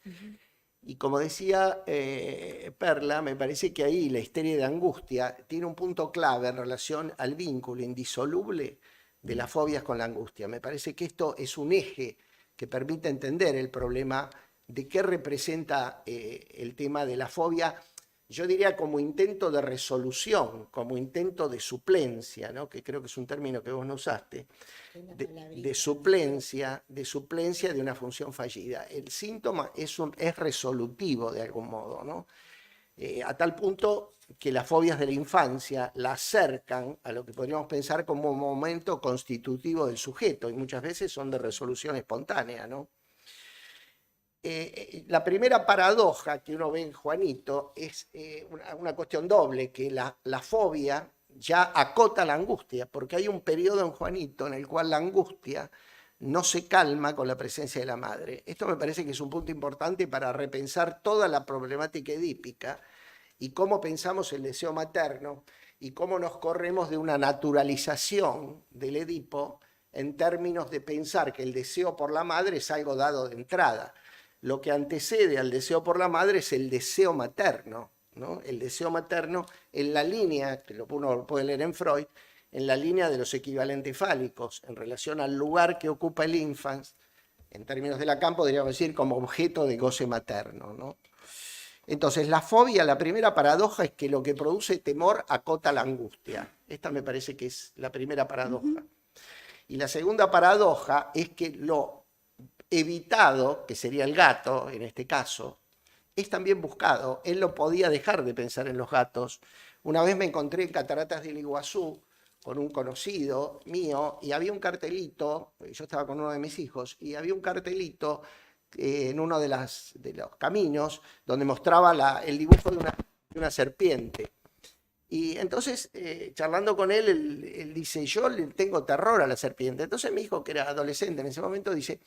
Y como decía Perla, me parece que ahí la histeria de angustia tiene un punto clave en relación al vínculo indisoluble de las fobias con la angustia. Me parece que esto es un eje que permite entender el problema de qué representa el tema de la fobia, yo diría como intento de resolución, como intento de suplencia, ¿no? Que creo que es un término que vos no usaste, de suplencia de una función fallida. El síntoma es resolutivo de algún modo, ¿no? A tal punto que las fobias de la infancia la acercan a lo que podríamos pensar como un momento constitutivo del sujeto, y muchas veces son de resolución espontánea, ¿no? La primera paradoja que uno ve en Juanito es una cuestión doble, que la fobia ya acota la angustia, porque hay un periodo en Juanito en el cual la angustia no se calma con la presencia de la madre. Esto me parece que es un punto importante para repensar toda la problemática edípica, y cómo pensamos el deseo materno y cómo nos corremos de una naturalización del Edipo en términos de pensar que el deseo por la madre es algo dado de entrada. Lo que antecede al deseo por la madre es el deseo materno, ¿no? El deseo materno en la línea, que uno lo puede leer en Freud, en la línea de los equivalentes fálicos, en relación al lugar que ocupa el infans, en términos de Lacan podríamos decir como objeto de goce materno, ¿no? Entonces, la fobia, la primera paradoja es que lo que produce temor acota la angustia. Esta me parece que es la primera paradoja. Y la segunda paradoja es que lo evitado, que sería el gato en este caso, es también buscado. Él no podía dejar de pensar en los gatos. Una vez me encontré en Cataratas del Iguazú con un conocido mío y había un cartelito, yo estaba con uno de mis hijos, y había un cartelito en uno de los caminos donde mostraba el dibujo de una serpiente. Y entonces, charlando con él dice, yo le tengo terror a la serpiente. Entonces mi hijo, que era adolescente en ese momento, dice,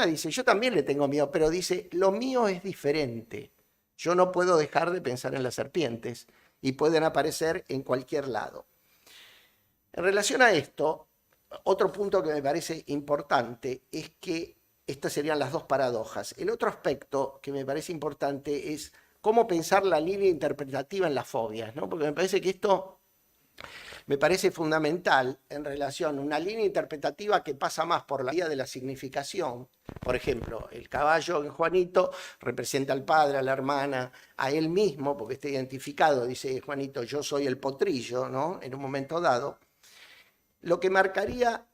dice, yo también le tengo miedo, pero dice, lo mío es diferente. Yo no puedo dejar de pensar en las serpientes y pueden aparecer en cualquier lado. En relación a esto, otro punto que me parece importante es que estas serían las dos paradojas. El otro aspecto que me parece importante es cómo pensar la línea interpretativa en las fobias, ¿no? Porque me parece que esto me parece fundamental en relación a una línea interpretativa que pasa más por la vía de la significación. Por ejemplo, el caballo en Juanito representa al padre, a la hermana, a él mismo, porque está identificado, dice Juanito, yo soy el potrillo, ¿no? En un momento dado. Lo que marcaría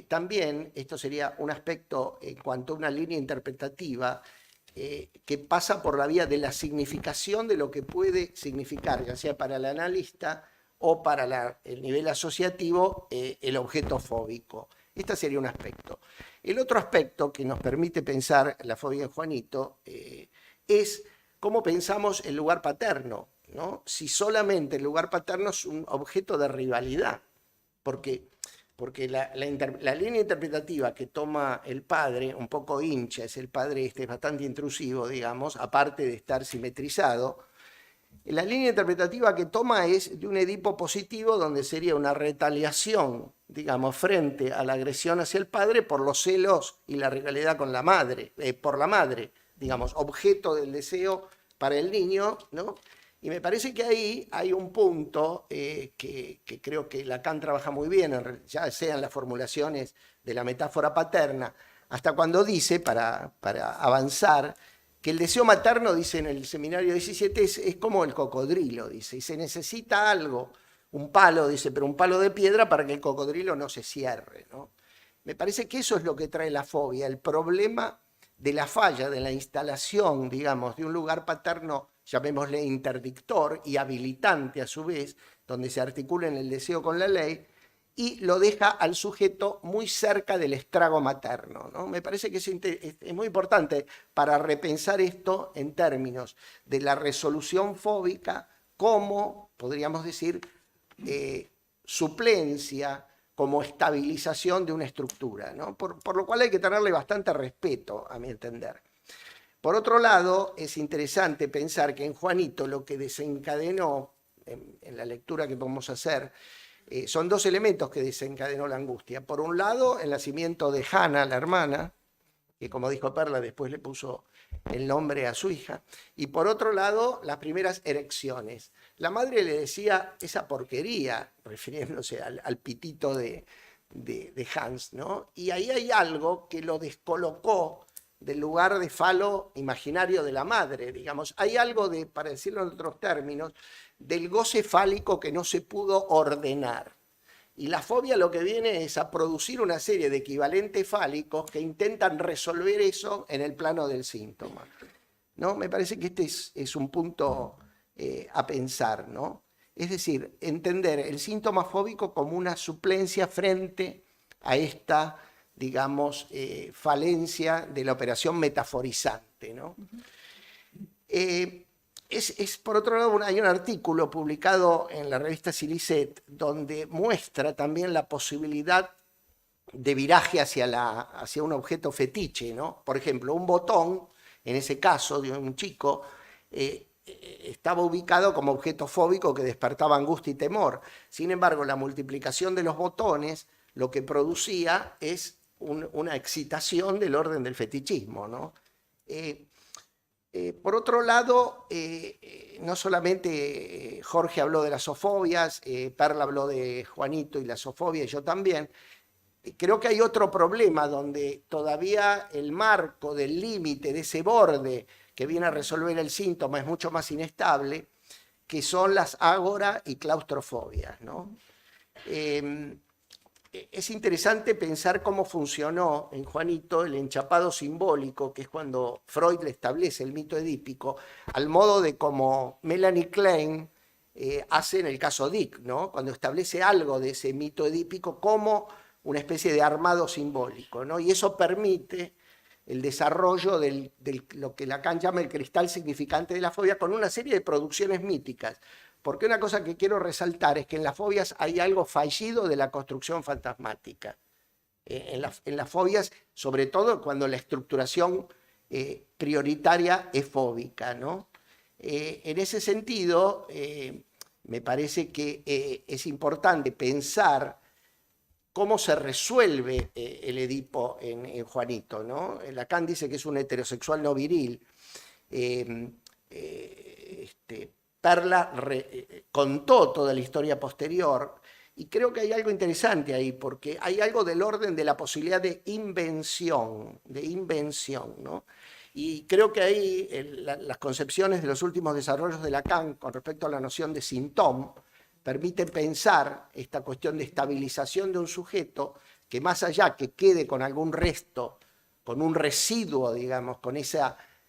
también, esto sería un aspecto en cuanto a una línea interpretativa, que pasa por la vía de la significación de lo que puede significar, ya sea para el analista o para el nivel asociativo, el objeto fóbico. Este sería un aspecto. El otro aspecto que nos permite pensar la fobia en Juanito es cómo pensamos el lugar paterno, ¿no? Si solamente el lugar paterno es un objeto de rivalidad, porque la línea interpretativa que toma el padre, un poco hincha, es el padre es bastante intrusivo, digamos, aparte de estar simetrizado. La línea interpretativa que toma es de un Edipo positivo, donde sería una retaliación, digamos, frente a la agresión hacia el padre por los celos y la rivalidad con la madre, por la madre, digamos, objeto del deseo para el niño, ¿no? Y me parece que ahí hay un punto que creo que Lacan trabaja muy bien, ya sean las formulaciones de la metáfora paterna, hasta cuando dice, para avanzar, que el deseo materno, dice en el seminario 17, es como el cocodrilo, dice, y se necesita algo, un palo, dice, pero un palo de piedra para que el cocodrilo no se cierre, ¿no? Me parece que eso es lo que trae la fobia, el problema de la falla, de la instalación, digamos, de un lugar paterno, llamémosle interdictor y habilitante a su vez, donde se articula en el deseo con la ley, y lo deja al sujeto muy cerca del estrago materno, ¿no? Me parece que es muy importante para repensar esto en términos de la resolución fóbica como, podríamos decir, suplencia, como estabilización de una estructura, ¿no? Por lo cual hay que tenerle bastante respeto, a mi entender. Por otro lado, es interesante pensar que en Juanito lo que desencadenó, en la lectura que podemos hacer, son dos elementos que desencadenó la angustia. Por un lado, el nacimiento de Hannah, la hermana, que como dijo Perla, después le puso el nombre a su hija. Y por otro lado, las primeras erecciones. La madre le decía esa porquería, refiriéndose al pitito de Hans, ¿no? Y ahí hay algo que lo descolocó del lugar de falo imaginario de la madre, digamos. Hay algo de, para decirlo en otros términos, del goce fálico que no se pudo ordenar. Y la fobia lo que viene es a producir una serie de equivalentes fálicos que intentan resolver eso en el plano del síntoma, ¿no? Me parece que este es un punto a pensar, ¿no? Es decir, entender el síntoma fóbico como una suplencia frente a esta, digamos, falencia de la operación metaforizante, ¿no? Por otro lado, hay un artículo publicado en la revista Silicet donde muestra también la posibilidad de viraje hacia un objeto fetiche, ¿no? Por ejemplo, un botón, en ese caso de un chico, estaba ubicado como objeto fóbico que despertaba angustia y temor. Sin embargo, la multiplicación de los botones lo que producía es una excitación del orden del fetichismo, ¿no? Por otro lado, no solamente Jorge habló de las zoofobias, Perla habló de Juanito y la zoofobia, y yo también. Creo que hay otro problema donde todavía el marco del límite, de ese borde que viene a resolver el síntoma, es mucho más inestable, que son las ágora y claustrofobias, ¿no? Es interesante pensar cómo funcionó en Juanito el enchapado simbólico, que es cuando Freud le establece el mito edípico, al modo de como Melanie Klein hace en el caso Dick, ¿no? Cuando establece algo de ese mito edípico como una especie de armado simbólico, ¿no? Y eso permite el desarrollo de lo que Lacan llama el cristal significante de la fobia, con una serie de producciones míticas. Porque una cosa que quiero resaltar es que en las fobias hay algo fallido de la construcción fantasmática. En las fobias, sobre todo cuando la estructuración prioritaria es fóbica, ¿no? En ese sentido, me parece que es importante pensar cómo se resuelve el Edipo en Juanito, ¿no? Lacan dice que es un heterosexual no viril. Perla contó toda la historia posterior, y creo que hay algo interesante ahí, porque hay algo del orden de la posibilidad de invención, ¿no? Y creo que ahí las concepciones de los últimos desarrollos de Lacan con respecto a la noción de síntoma permiten pensar esta cuestión de estabilización de un sujeto que, más allá que quede con algún resto, con un residuo, digamos, con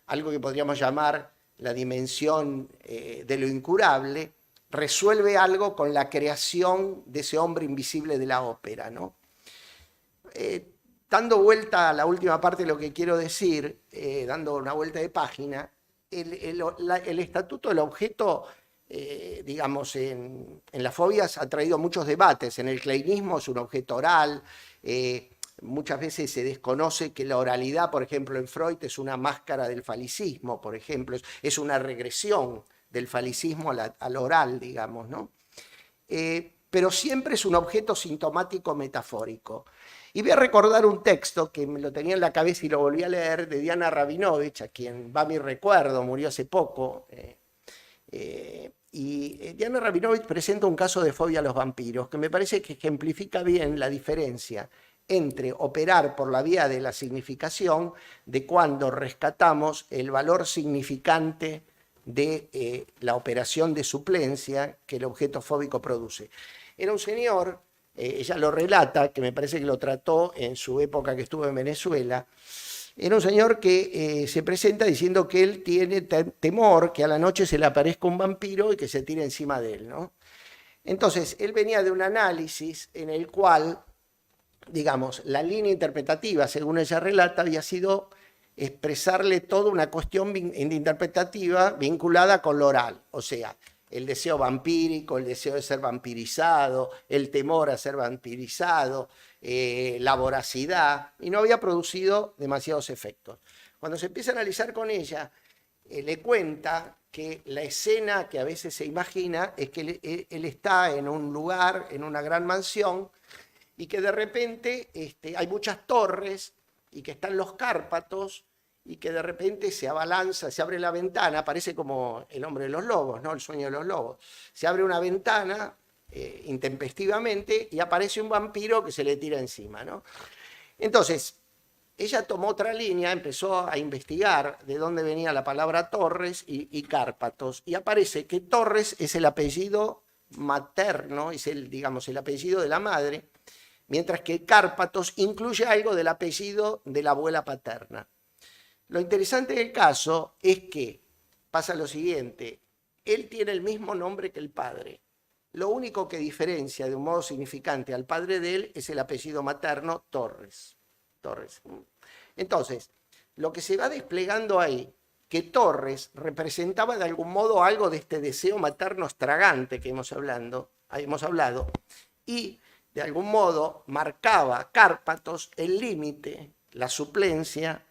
algo que podríamos llamar la dimensión de lo incurable, resuelve algo con la creación de ese hombre invisible de la ópera, ¿no? Dando vuelta a la última parte de lo que quiero decir, dando una vuelta de página, el estatuto del objeto, digamos, en las fobias ha traído muchos debates. En el kleinismo es un objeto oral, muchas veces se desconoce que la oralidad, por ejemplo, en Freud es una máscara del falicismo, por ejemplo, es una regresión del falicismo al oral, digamos, ¿no? Pero siempre es un objeto sintomático metafórico. Y voy a recordar un texto que me lo tenía en la cabeza y lo volví a leer, de Diana Rabinovich, a quien va mi recuerdo, murió hace poco. Y Diana Rabinovich presenta un caso de fobia a los vampiros, que me parece que ejemplifica bien la diferencia entre operar por la vía de la significación, de cuando rescatamos el valor significante de la operación de suplencia que el objeto fóbico produce. Era un señor, ella lo relata, que me parece que lo trató en su época que estuvo en Venezuela. Era un señor que se presenta diciendo que él tiene temor que a la noche se le aparezca un vampiro y que se tire encima de él, ¿no? Entonces, él venía de un análisis en el cual, digamos, la línea interpretativa, según ella relata, había sido expresarle toda una cuestión interpretativa vinculada con lo oral, o sea, el deseo vampírico, el deseo de ser vampirizado, el temor a ser vampirizado, la voracidad, y no había producido demasiados efectos. Cuando se empieza a analizar con ella, le cuenta que la escena que a veces se imagina es que él está en un lugar, en una gran mansión, y que de repente hay muchas torres, y que están los Cárpatos, y que de repente se abalanza, se abre la ventana, parece como El hombre de los lobos, ¿no? El sueño de los lobos. Se abre una ventana intempestivamente y aparece un vampiro que se le tira encima, ¿no? Entonces, ella tomó otra línea, empezó a investigar de dónde venía la palabra Torres y Cárpatos, y aparece que Torres es el apellido materno, es digamos, el apellido de la madre, mientras que Cárpatos incluye algo del apellido de la abuela paterna. Lo interesante del caso es que pasa lo siguiente: él tiene el mismo nombre que el padre. Lo único que diferencia de un modo significante al padre de él es el apellido materno, Torres. Entonces, lo que se va desplegando ahí, que Torres representaba de algún modo algo de este deseo materno extravagante que hemos hablado, y de algún modo marcaba Cárpatos el límite, la suplencia,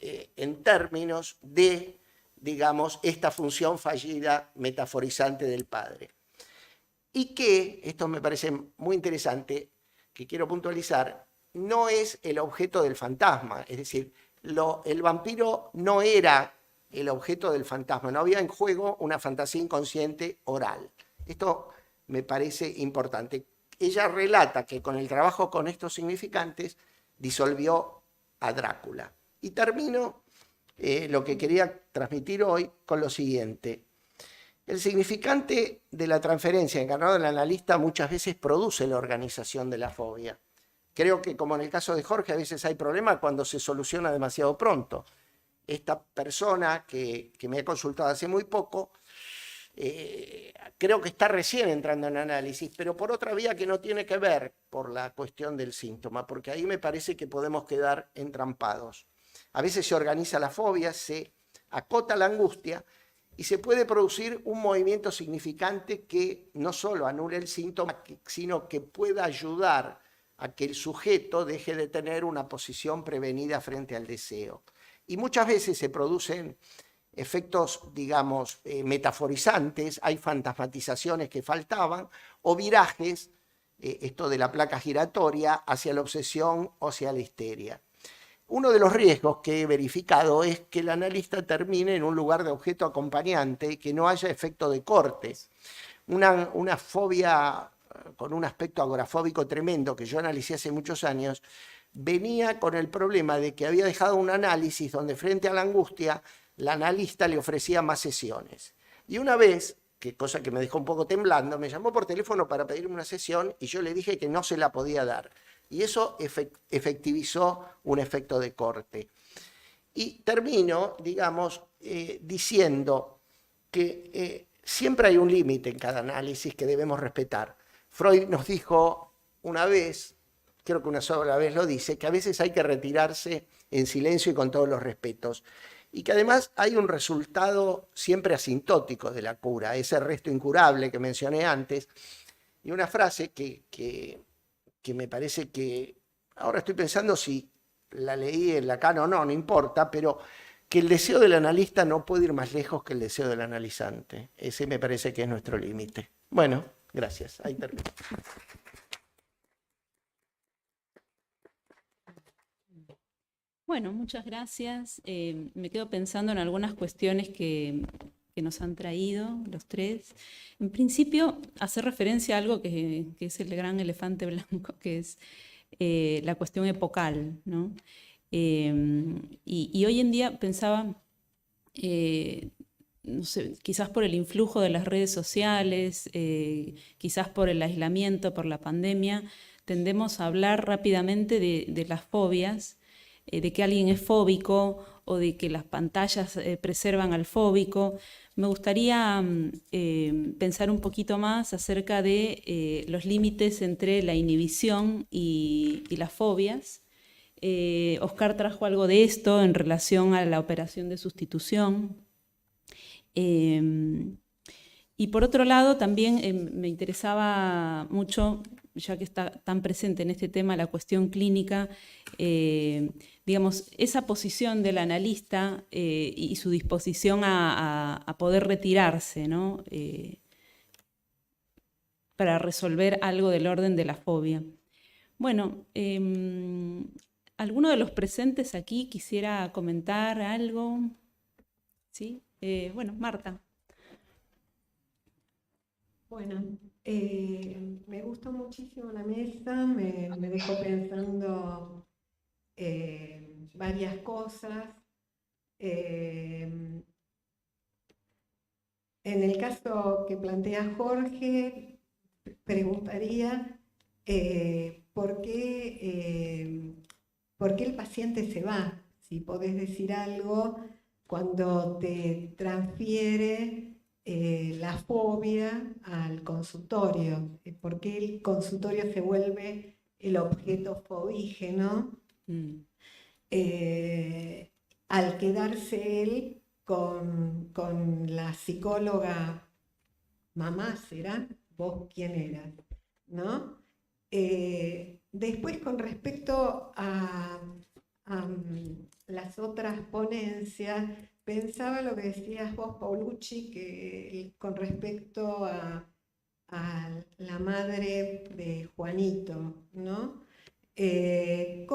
en términos de digamos, esta función fallida metaforizante del padre. Y que, esto me parece muy interesante, que quiero puntualizar, no es el objeto del fantasma, es decir, el vampiro no era el objeto del fantasma, no había en juego una fantasía inconsciente oral. Esto me parece importante. Ella relata que con el trabajo con estos significantes disolvió a Drácula. Y termino lo que quería transmitir hoy con lo siguiente. El significante de la transferencia encarnado en el analista muchas veces produce la organización de la fobia. Creo que, como en el caso de Jorge, a veces hay problemas cuando se soluciona demasiado pronto. Esta persona que me ha consultado hace muy poco, creo que está recién entrando en análisis, pero por otra vía que no tiene que ver por la cuestión del síntoma, porque ahí me parece que podemos quedar entrampados. A veces se organiza la fobia, se acota la angustia y se puede producir un movimiento significante que no solo anule el síntoma, sino que pueda ayudar a que el sujeto deje de tener una posición prevenida frente al deseo. Y muchas veces se producen efectos, digamos, metaforizantes, hay fantasmatizaciones que faltaban, o virajes, esto de la placa giratoria, hacia la obsesión o hacia la histeria. Uno de los riesgos que he verificado es que el analista termine en un lugar de objeto acompañante y que no haya efecto de corte. Una fobia con un aspecto agorafóbico tremendo que yo analicé hace muchos años, venía con el problema de que había dejado un análisis donde frente a la angustia, la analista le ofrecía más sesiones. Y una vez, cosa que me dejó un poco temblando, me llamó por teléfono para pedirme una sesión y yo le dije que no se la podía dar. Y eso efectivizó un efecto de corte. Y termino, digamos, diciendo que siempre hay un límite en cada análisis que debemos respetar. Freud nos dijo una vez, creo que una sola vez lo dice, que a veces hay que retirarse en silencio y con todos los respetos. Y que además hay un resultado siempre asintótico de la cura, ese resto incurable que mencioné antes. Y una frase que me parece que, ahora estoy pensando si la leí en Lacan o no, no importa, pero que el deseo del analista no puede ir más lejos que el deseo del analizante. Ese me parece que es nuestro límite. Bueno, gracias. Ahí termino. Bueno, muchas gracias. Me quedo pensando en algunas cuestiones que nos han traído los tres. En principio, hacer referencia a algo que es el gran elefante blanco, que es la cuestión epocal, ¿no? Y hoy en día pensaba, no sé, quizás por el influjo de las redes sociales, quizás por el aislamiento, por la pandemia, tendemos a hablar rápidamente de las fobias, de que alguien es fóbico o de que las pantallas preservan al fóbico. Me gustaría pensar un poquito más acerca de los límites entre la inhibición y las fobias. Oscar trajo algo de esto en relación a la operación de sustitución. Y por otro lado, también me interesaba mucho, ya que está tan presente en este tema, la cuestión clínica, digamos, esa posición del analista y su disposición a poder retirarse, ¿no? Para resolver algo del orden de la fobia. Bueno, ¿alguno de los presentes aquí quisiera comentar algo? ¿Sí? Bueno, Marta. Bueno, me gustó muchísimo la mesa, me dejó pensando varias cosas. En el caso que plantea Jorge, preguntaría ¿por qué el paciente se va? Si podés decir algo cuando te transfiere la fobia al consultorio, ¿por qué el consultorio se vuelve el objeto fobígeno? Al quedarse él con la psicóloga, mamá será, vos quién eras, ¿no? Después, con respecto a las otras ponencias, pensaba lo que decías vos, Paulucci, que con respecto a la madre de Juanito, ¿no? Y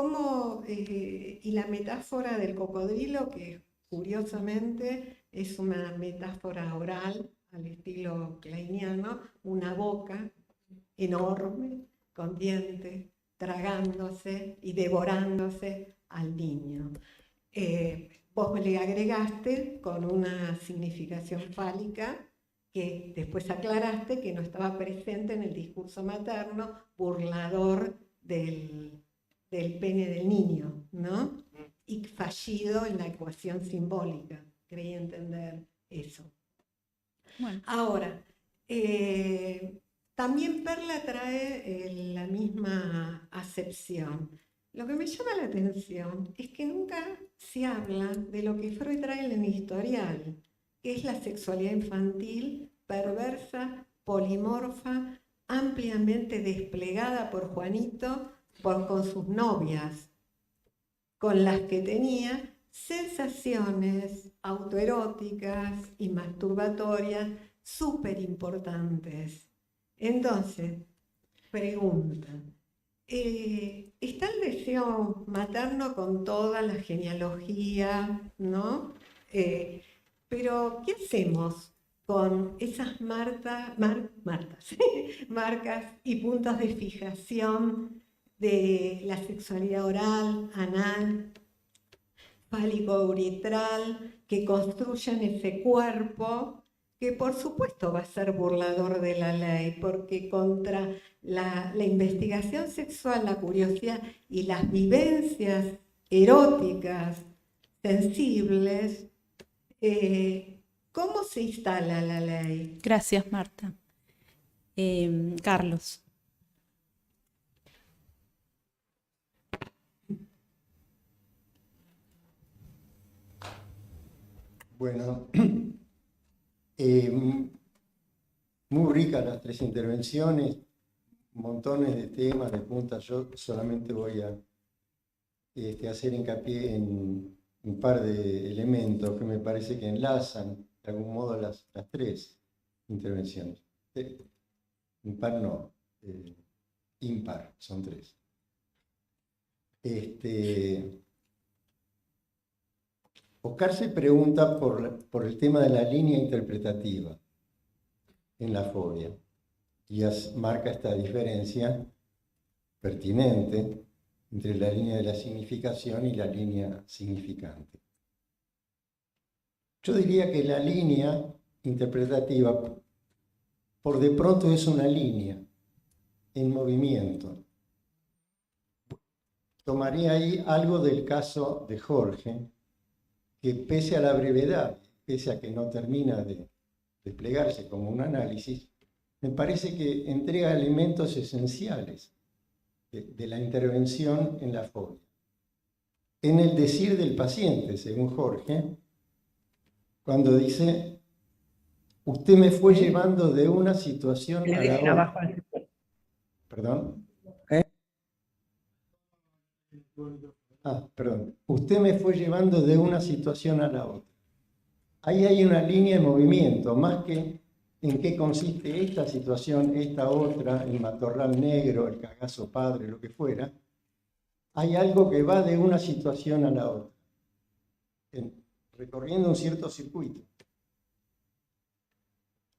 la metáfora del cocodrilo, que curiosamente es una metáfora oral al estilo kleiniano, una boca enorme, con dientes, tragándose y devorándose al niño. Vos le agregaste con una significación fálica que después aclaraste que no estaba presente en el discurso materno, burlador del pene del niño, ¿no? Y fallido en la ecuación simbólica. Creí entender eso. Bueno. Ahora, también Perla trae la misma acepción. Lo que me llama la atención es que nunca se habla de lo que Freud trae en el historial, que es la sexualidad infantil, perversa, polimorfa, ampliamente desplegada por Juanito con sus novias, con las que tenía sensaciones autoeróticas y masturbatorias súper importantes. Entonces, preguntan, ¿está el deseo materno con toda la genealogía, ¿no? Pero, ¿qué hacemos con esas marcas y puntos de fijación de la sexualidad oral, anal, fálico-uretral, que construyen ese cuerpo, que por supuesto va a ser burlador de la ley, porque contra la investigación sexual, la curiosidad y las vivencias eróticas sensibles, ¿cómo se instala la ley? Gracias, Marta. Carlos. Bueno, muy ricas las tres intervenciones, montones de temas, de puntas. Yo solamente voy a hacer hincapié en un par de elementos que me parece que enlazan de algún modo las tres intervenciones. Impar no, impar, son tres. Oscar se pregunta por el tema de la línea interpretativa en la fobia y marca esta diferencia pertinente entre la línea de la significación y la línea significante. Yo diría que la línea interpretativa por de pronto es una línea en movimiento. Tomaría ahí algo del caso de Jorge, que pese a la brevedad, pese a que no termina de desplegarse como un análisis, me parece que entrega elementos esenciales de la intervención en la fobia. En el decir del paciente, según Jorge, cuando dice, usted me fue llevando de una situación a la otra. ¿Perdón? Perdón. Usted me fue llevando de una situación a la otra. Ahí hay una línea de movimiento, más que en qué consiste esta situación, esta otra, el matorral negro, el cagazo padre, lo que fuera. Hay algo que va de una situación a la otra, recorriendo un cierto circuito.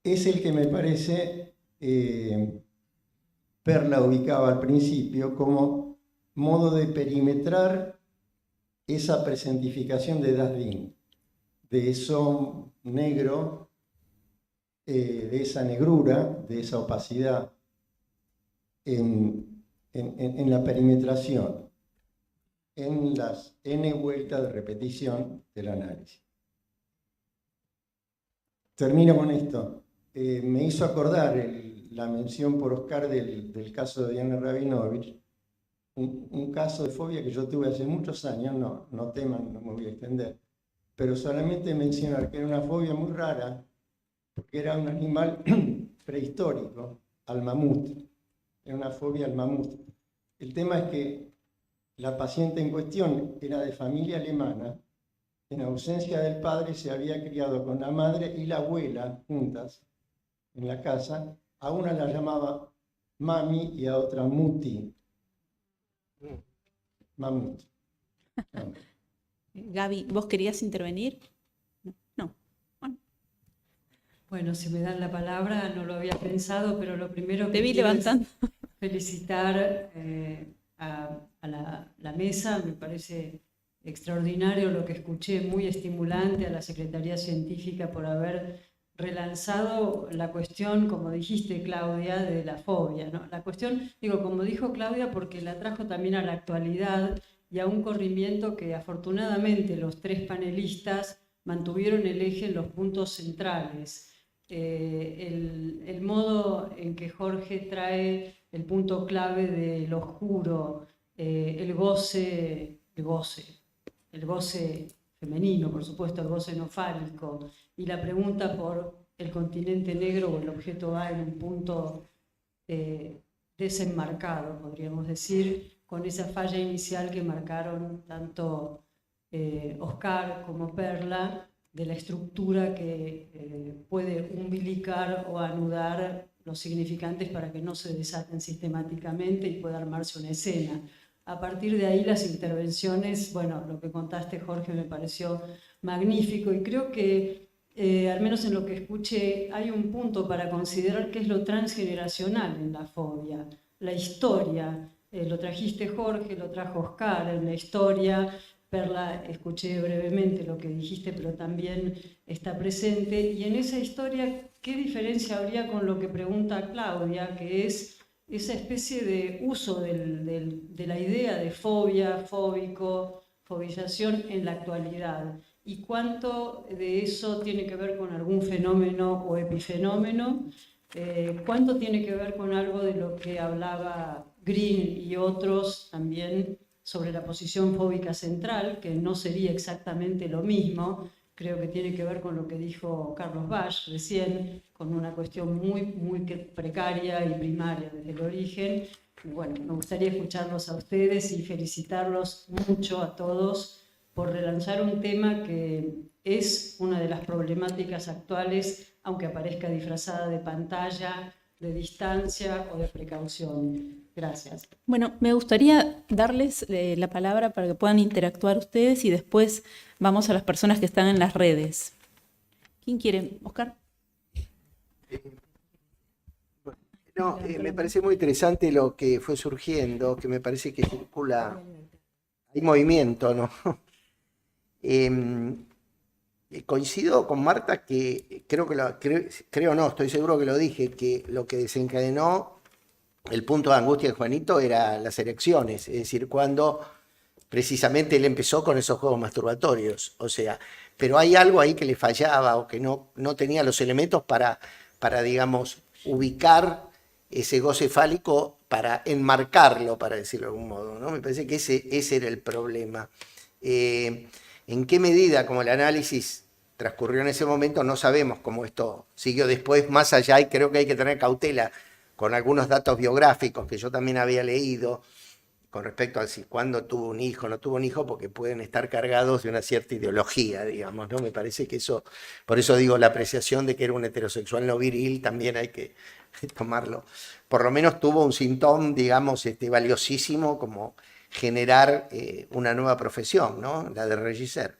Es el que me parece Perla ubicaba al principio como modo de perimetrar esa presentificación de Dasdin, de eso negro, de esa negrura, de esa opacidad en la perimetración, en las n vueltas de repetición del análisis. Termino con esto. Me hizo acordar la mención por Oscar del caso de Diana Rabinovich, un caso de fobia que yo tuve hace muchos años, no teman, no me voy a extender, pero solamente mencionar que era una fobia muy rara, porque era un animal prehistórico, al mamut, era una fobia al mamut. El tema es que la paciente en cuestión era de familia alemana en ausencia del padre, se había criado con la madre y la abuela juntas en la casa. A una la llamaba mami y a otra muti. Mamut. Gaby, ¿vos querías intervenir? No. No. Bueno, Bueno, si me dan la palabra, no lo había pensado, pero lo primero que te vi quiero es levantando. felicitar a la mesa. Me parece extraordinario lo que escuché, muy estimulante, a la Secretaría Científica por haber relanzado la cuestión, como dijiste, Claudia, de la fobia, ¿no? La cuestión, digo, como dijo Claudia, porque la trajo también a la actualidad y a un corrimiento que afortunadamente los tres panelistas mantuvieron el eje en los puntos centrales. El modo en que Jorge trae el punto clave de lo oscuro, el goce femenino, por supuesto, el goce no fálico, y la pregunta por el continente negro o el objeto A en un punto desenmarcado, podríamos decir, con esa falla inicial que marcaron tanto Oscar como Perla, de la estructura que puede umbilicar o anudar los significantes para que no se desaten sistemáticamente y pueda armarse una escena. A partir de ahí las intervenciones, bueno, lo que contaste, Jorge, me pareció magnífico y creo que, al menos en lo que escuché, hay un punto para considerar qué es lo transgeneracional en la fobia, la historia. Lo trajiste, Jorge, lo trajo Oscar en la historia. Perla, escuché brevemente lo que dijiste, pero también está presente. Y en esa historia, ¿qué diferencia habría con lo que pregunta Claudia, que es esa especie de uso de la idea de fobia, fóbico, fobización en la actualidad? ¿Y cuánto de eso tiene que ver con algún fenómeno o epifenómeno? ¿Cuánto tiene que ver con algo de lo que hablaba Green y otros también sobre la posición fóbica central, que no sería exactamente lo mismo? Creo que tiene que ver con lo que dijo Carlos Bach recién, con una cuestión muy, muy precaria y primaria desde el origen. Y bueno, me gustaría escucharlos a ustedes y felicitarlos mucho a todos por relanzar un tema que es una de las problemáticas actuales, aunque aparezca disfrazada de pantalla, de distancia o de precaución. Gracias. Bueno, me gustaría darles la palabra para que puedan interactuar ustedes y después vamos a las personas que están en las redes. ¿Quién quiere? ¿Oscar? No, me parece muy interesante lo que fue surgiendo, que me parece que circula, hay movimiento, ¿no? Coincido con Marta que creo no, estoy seguro que lo dije, que lo que desencadenó el punto de angustia de Juanito era las erecciones, es decir, cuando precisamente él empezó con esos juegos masturbatorios, o sea, pero hay algo ahí que le fallaba o que no tenía los elementos para digamos, ubicar ese goce fálico, para enmarcarlo, para decirlo de algún modo, ¿no? Me parece que ese era el problema. ¿En qué medida, como el análisis transcurrió en ese momento, no sabemos cómo esto siguió después, más allá, y creo que hay que tener cautela con algunos datos biográficos que yo también había leído con respecto a si cuándo tuvo un hijo, no tuvo un hijo, porque pueden estar cargados de una cierta ideología, digamos, ¿no? Me parece que eso, por eso digo, la apreciación de que era un heterosexual no viril, también hay que tomarlo. Por lo menos tuvo un síntoma, digamos, valiosísimo, como generar una nueva profesión, ¿no? La de regisseur.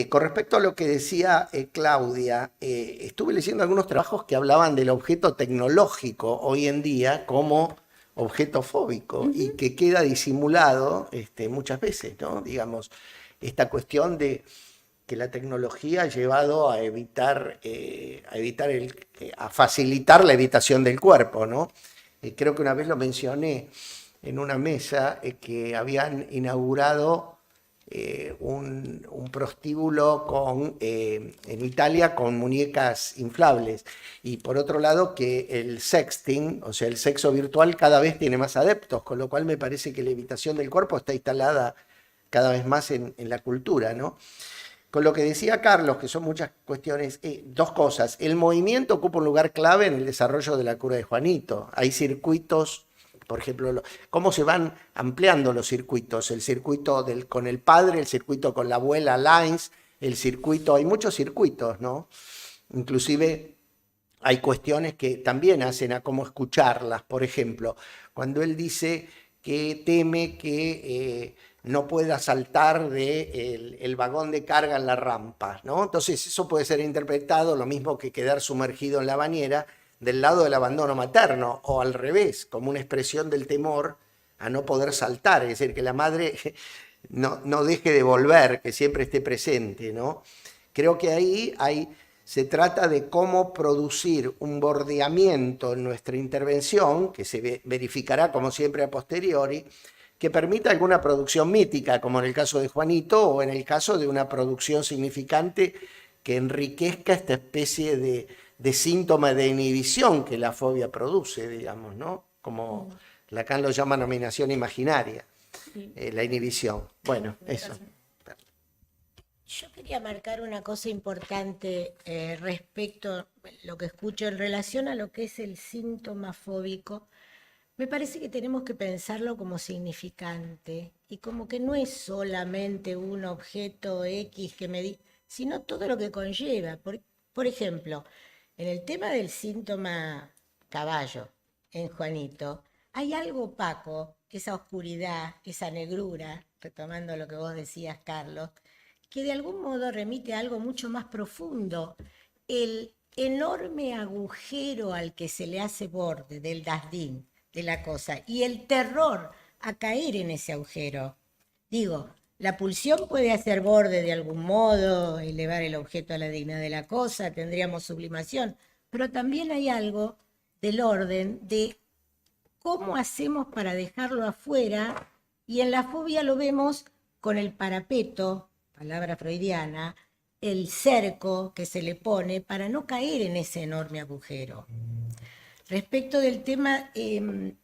Con respecto a lo que decía Claudia, estuve leyendo algunos trabajos que hablaban del objeto tecnológico hoy en día como objeto fóbico y que queda disimulado muchas veces, ¿no? Digamos, esta cuestión de que la tecnología ha llevado a a facilitar la evitación del cuerpo, ¿no? Creo que una vez lo mencioné en una mesa que habían inaugurado un prostíbulo en Italia con muñecas inflables, y por otro lado que el sexting, o sea, el sexo virtual, cada vez tiene más adeptos, con lo cual me parece que la evitación del cuerpo está instalada cada vez más en la cultura, ¿no? Con lo que decía Carlos, que son muchas cuestiones, dos cosas. El movimiento ocupa un lugar clave en el desarrollo de la cura de Juanito. Hay circuitos por ejemplo, cómo se van ampliando los circuitos, el circuito con el padre, el circuito con la abuela Lines, el circuito, hay muchos circuitos, ¿no? Inclusive hay cuestiones que también hacen a cómo escucharlas. Por ejemplo, cuando él dice que teme que no pueda saltar del vagón de carga en la rampa, ¿no? Entonces eso puede ser interpretado lo mismo que quedar sumergido en la bañera del lado del abandono materno, o al revés, como una expresión del temor a no poder saltar, es decir, que la madre no deje de volver, que siempre esté presente, ¿no? Creo que ahí se trata de cómo producir un bordeamiento en nuestra intervención, que se verificará como siempre a posteriori, que permita alguna producción mítica, como en el caso de Juanito, o en el caso de una producción significante que enriquezca esta especie de síntoma de inhibición que la fobia produce, digamos, ¿no? Como Lacan lo llama nominación imaginaria, la inhibición. Bueno, eso. Yo quería marcar una cosa importante respecto a lo que escucho en relación a lo que es el síntoma fóbico. Me parece que tenemos que pensarlo como significante y como que no es solamente un objeto X que me sino todo lo que conlleva. Por ejemplo, en el tema del síntoma caballo, en Juanito, hay algo opaco, esa oscuridad, esa negrura, retomando lo que vos decías, Carlos, que de algún modo remite a algo mucho más profundo. El enorme agujero al que se le hace borde del dasdín, de la cosa, y el terror a caer en ese agujero. Digo, la pulsión puede hacer borde de algún modo, elevar el objeto a la dignidad de la cosa, tendríamos sublimación, pero también hay algo del orden de cómo hacemos para dejarlo afuera, y en la fobia lo vemos con el parapeto, palabra freudiana, el cerco que se le pone para no caer en ese enorme agujero. Respecto del tema que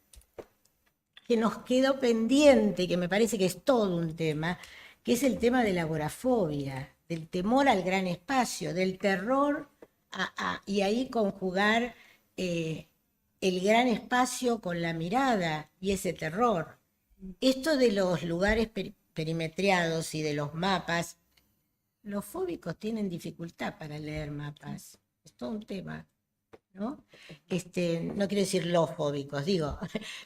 nos quedó pendiente, que me parece que es todo un tema, que es el tema de la agorafobia, del temor al gran espacio, del terror, y ahí conjugar el gran espacio con la mirada y ese terror. Esto de los lugares perimetriados y de los mapas, los fóbicos tienen dificultad para leer mapas, es todo un tema. ¿No? No quiero decir los fóbicos, digo,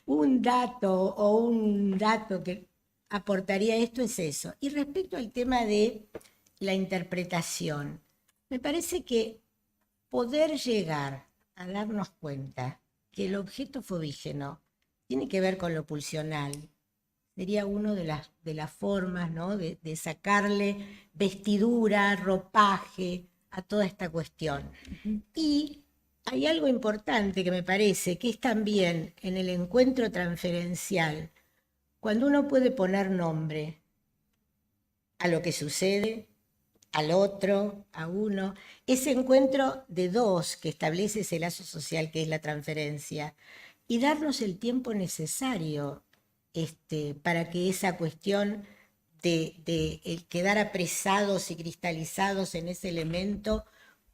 un dato que aportaría esto es eso. Y respecto al tema de la interpretación, me parece que poder llegar a darnos cuenta que el objeto fobígeno tiene que ver con lo pulsional, sería una de las formas, ¿no? de sacarle vestidura, ropaje a toda esta cuestión. Y hay algo importante que me parece, que es también en el encuentro transferencial, cuando uno puede poner nombre a lo que sucede, al otro, a uno, ese encuentro de dos que establece ese lazo social que es la transferencia, y darnos el tiempo necesario para que esa cuestión de el quedar apresados y cristalizados en ese elemento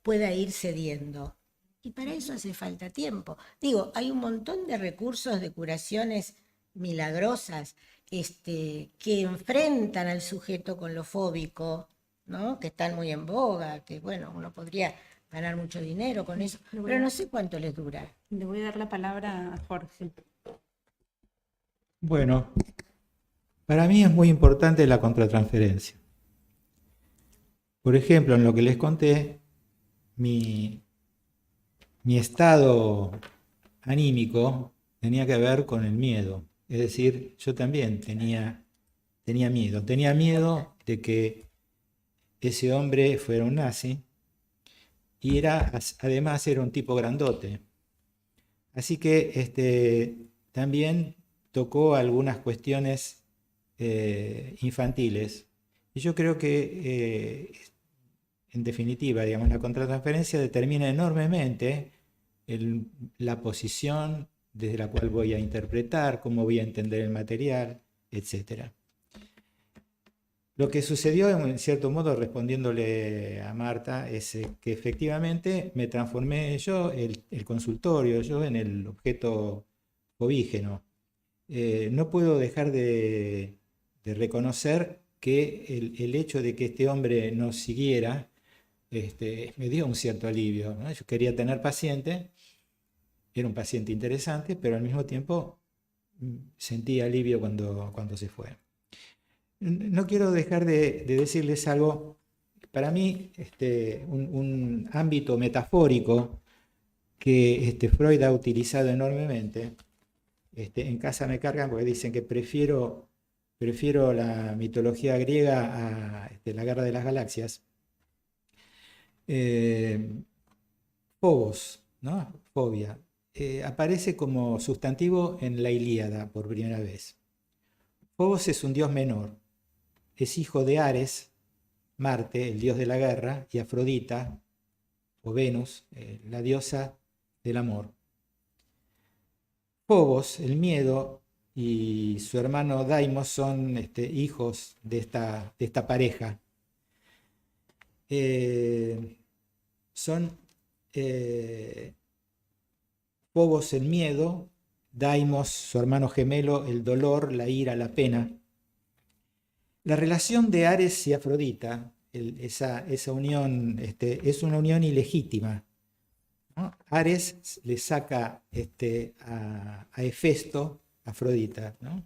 pueda ir cediendo. Y para eso hace falta tiempo. Digo, hay un montón de recursos de curaciones milagrosas que enfrentan al sujeto con lo fóbico, ¿no? Que están muy en boga, que bueno, uno podría ganar mucho dinero con eso, pero no sé cuánto les dura. Le voy a dar la palabra a Jorge. Bueno, para mí es muy importante la contratransferencia. Por ejemplo, en lo que les conté, mi estado anímico tenía que ver con el miedo. Es decir, yo también tenía miedo. Tenía miedo de que ese hombre fuera un nazi y además era un tipo grandote. Así que también tocó algunas cuestiones infantiles. Y yo creo que, en definitiva, digamos, la contratransferencia determina enormemente la posición desde la cual voy a interpretar, cómo voy a entender el material, etc. Lo que sucedió, en cierto modo, respondiéndole a Marta, es que efectivamente me transformé yo, el consultorio, yo en el objeto fobígeno. no puedo dejar de reconocer que el hecho de que este hombre nos siguiera me dio un cierto alivio, ¿no? Yo quería tener paciente, era un paciente interesante, pero al mismo tiempo sentí alivio cuando se fue. No quiero dejar de decirles algo, para mí un ámbito metafórico que Freud ha utilizado enormemente. En casa me cargan porque dicen que prefiero la mitología griega a la Guerra de las Galaxias. Phobos, ¿no? Fobia, aparece como sustantivo en la Ilíada por primera vez. Phobos es un dios menor, es hijo de Ares, Marte, el dios de la guerra, y Afrodita, o Venus, la diosa del amor. Phobos, el miedo, y su hermano Deimos son hijos de esta pareja. Son Phobos el miedo, Deimos, su hermano gemelo, el dolor, la ira, la pena. La relación de Ares y Afrodita, esa unión, es una unión ilegítima, ¿no? Ares le saca a Hefesto, Afrodita, ¿no?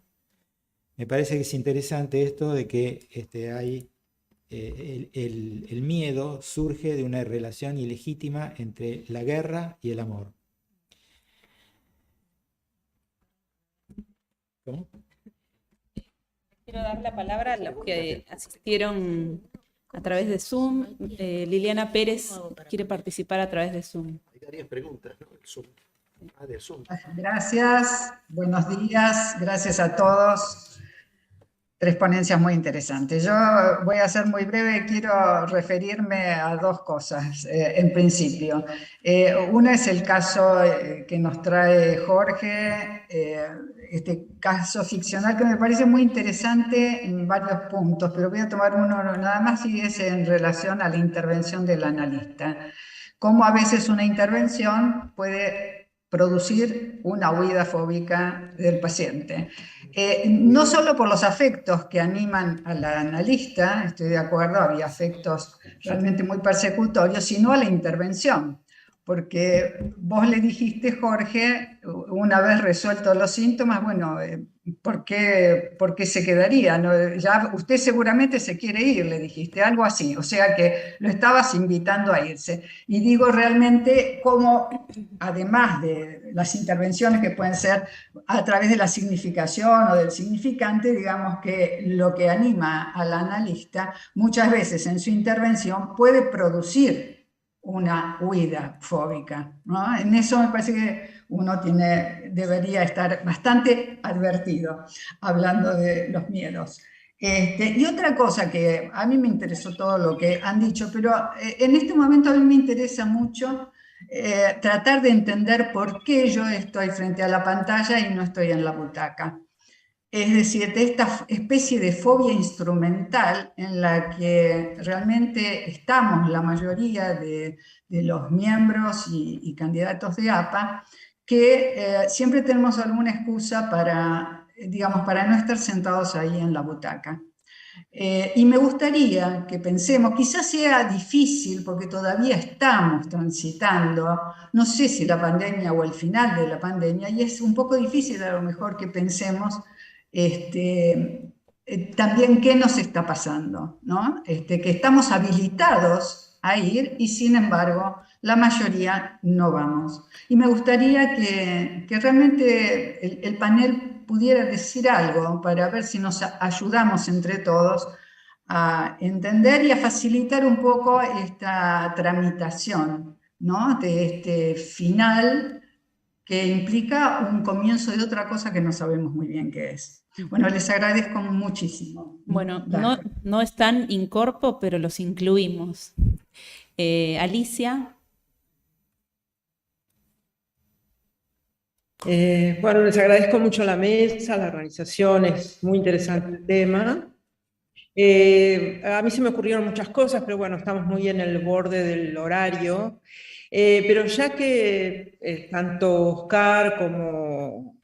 Me parece que es interesante esto de que hay el miedo surge de una relación ilegítima entre la guerra y el amor. ¿Cómo? Quiero dar la palabra a los que asistieron a través de Zoom. Liliana Pérez quiere participar a través de Zoom. Hay varias preguntas, ¿no? El Zoom. De Zoom. Gracias, buenos días, gracias a todos. 3 ponencias muy interesantes. Yo voy a ser muy breve, quiero referirme a 2 cosas en principio. Una es el caso que nos trae Jorge, este caso ficcional que me parece muy interesante en varios puntos, pero voy a tomar uno nada más y es en relación a la intervención del analista. Cómo a veces una intervención puede producir una huida fóbica del paciente. No solo por los afectos que animan al analista, estoy de acuerdo, había afectos realmente muy persecutorios, sino a la intervención. Porque vos le dijiste, Jorge, una vez resueltos los síntomas, bueno, ¿por qué se quedaría? ¿No? Ya usted seguramente se quiere ir, le dijiste, algo así. O sea que lo estabas invitando a irse. Y digo realmente cómo, además de las intervenciones que pueden ser a través de la significación o del significante, digamos que lo que anima al analista muchas veces en su intervención puede producir una huida fóbica, ¿no? En eso me parece que uno debería estar bastante advertido, hablando de los miedos. Y otra cosa que a mí me interesó todo lo que han dicho, pero en este momento a mí me interesa mucho tratar de entender por qué yo estoy frente a la pantalla y no estoy en la butaca. Es decir, de esta especie de fobia instrumental en la que realmente estamos la mayoría de los miembros y candidatos de APA, que siempre tenemos alguna excusa para no estar sentados ahí en la butaca. Y me gustaría que pensemos, quizás sea difícil porque todavía estamos transitando, no sé si la pandemia o el final de la pandemia, y es un poco difícil a lo mejor que pensemos también qué nos está pasando, ¿no? Que estamos habilitados a ir y sin embargo la mayoría no vamos. Y me gustaría que realmente el panel pudiera decir algo para ver si nos ayudamos entre todos a entender y a facilitar un poco esta tramitación, ¿no? De este final que implica un comienzo de otra cosa que no sabemos muy bien qué es. Bueno, les agradezco muchísimo. Bueno, no están in corpo, pero los incluimos. Alicia. Bueno, les agradezco mucho a la mesa, a la organización, es muy interesante el tema. A mí se me ocurrieron muchas cosas, pero bueno, estamos muy en el borde del horario. Pero ya que tanto Oscar como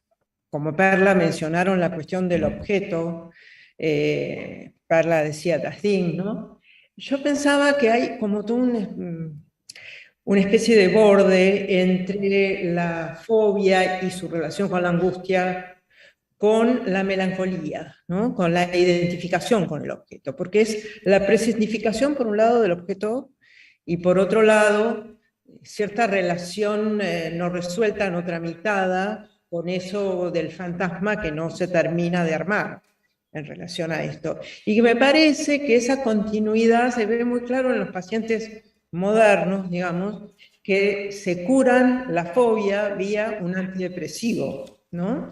como Perla mencionaron la cuestión del objeto, Perla decía Tasdin, ¿no? Yo pensaba que hay como todo una especie de borde entre la fobia y su relación con la angustia, con la melancolía, ¿no? Con la identificación con el objeto, porque es la presignificación por un lado del objeto y por otro lado cierta relación no resuelta, no tramitada, con eso del fantasma que no se termina de armar en relación a esto. Y que me parece que esa continuidad se ve muy claro en los pacientes modernos, digamos, que se curan la fobia vía un antidepresivo, ¿no?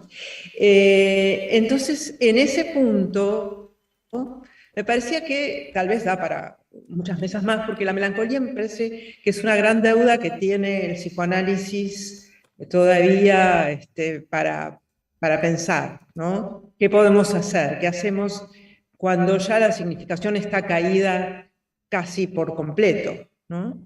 Entonces, en ese punto, ¿no? Me parecía que tal vez da para muchas mesas más, porque la melancolía me parece que es una gran deuda que tiene el psicoanálisis todavía para pensar, ¿no? ¿Qué podemos hacer? ¿Qué hacemos cuando ya la significación está caída casi por completo, ¿no?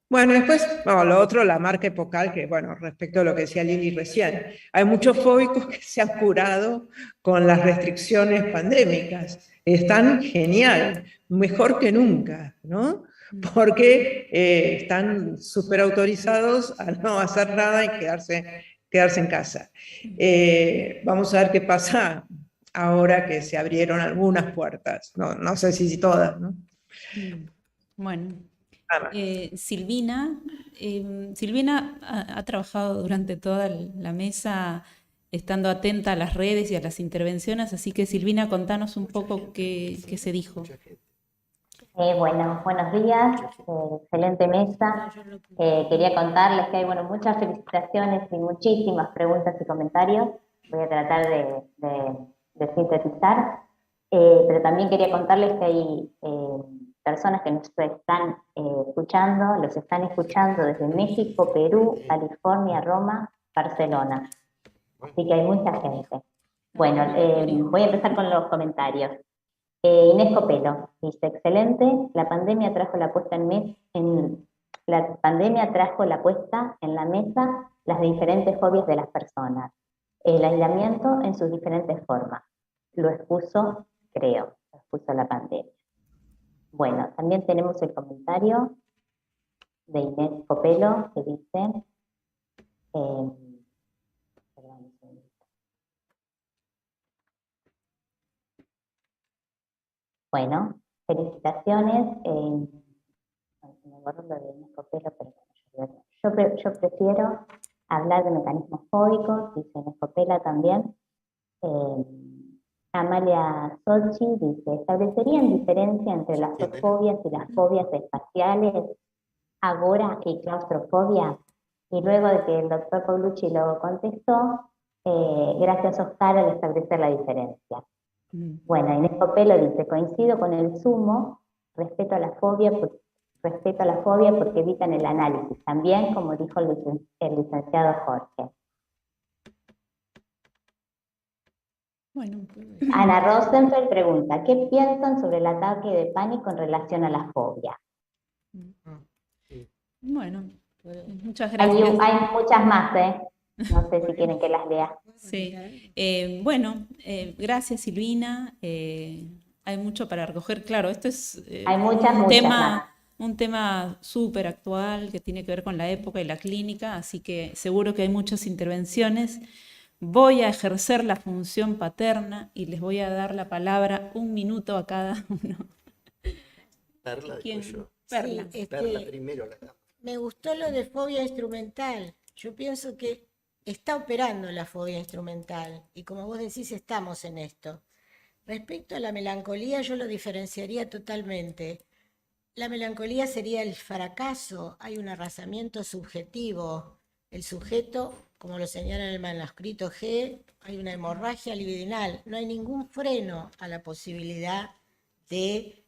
Bueno, después, lo otro, la marca epocal, que bueno, respecto a lo que decía Lili recién, hay muchos fóbicos que se han curado con las restricciones pandémicas. Están genial, mejor que nunca, ¿no? Porque están súper autorizados a no hacer nada y quedarse en casa. Vamos a ver qué pasa ahora que se abrieron algunas puertas, no sé si todas, ¿no? Bueno. Nada más. Silvina ha trabajado durante toda la mesa estando atenta a las redes y a las intervenciones, así que Silvina, contanos un poco qué se dijo. Bueno, buenos días, excelente mesa. Quería contarles que hay muchas felicitaciones y muchísimas preguntas y comentarios. Voy a tratar de sintetizar, pero también quería contarles que hay personas que nos están escuchando, los están escuchando desde México, Perú, California, Roma, Barcelona. Así que hay mucha gente. Bueno, voy a empezar con los comentarios. Inés Copelo dice, excelente, la pandemia trajo la puesta en la mesa las diferentes fobias de las personas. El aislamiento en sus diferentes formas. Lo expuso la pandemia. Bueno, también tenemos el comentario de Inés Copelo que dice, bueno, felicitaciones. Me borró lo de Inés Copelo, pero yo prefiero hablar de mecanismos fóbicos, dice Inés Copela también. Amalia Sochi dice, ¿establecerían diferencia entre las zoofobias y las fobias espaciales, agora y claustrofobia? Y luego de que el doctor Paulucci lo contestó, gracias Oscar al establecer la diferencia. Bueno, Inés Copelo dice, coincido con el sumo, respeto a la fobia porque evitan el análisis, también como dijo el licenciado Jorge. Bueno, Ana Rosenfeld pregunta, ¿qué piensan sobre el ataque de pánico en relación a la fobia? bueno, muchas gracias. Hay muchas más, no sé si quieren que las lea. Sí, gracias Silvina. Hay mucho para recoger, claro, esto es Hay muchas más. Un tema súper actual que tiene que ver con la época y la clínica, así que seguro que hay muchas intervenciones. Voy a ejercer la función paterna y les voy a dar la palabra 1 minuto a cada uno. Perla, después yo. Perla. Sí, Perla primero. Me gustó lo de fobia instrumental. Yo pienso que está operando la fobia instrumental y como vos decís, estamos en esto. Respecto a la melancolía, yo lo diferenciaría totalmente. La melancolía sería el fracaso, hay un arrasamiento subjetivo. El sujeto, como lo señala en el manuscrito G, hay una hemorragia libidinal, no hay ningún freno a la posibilidad de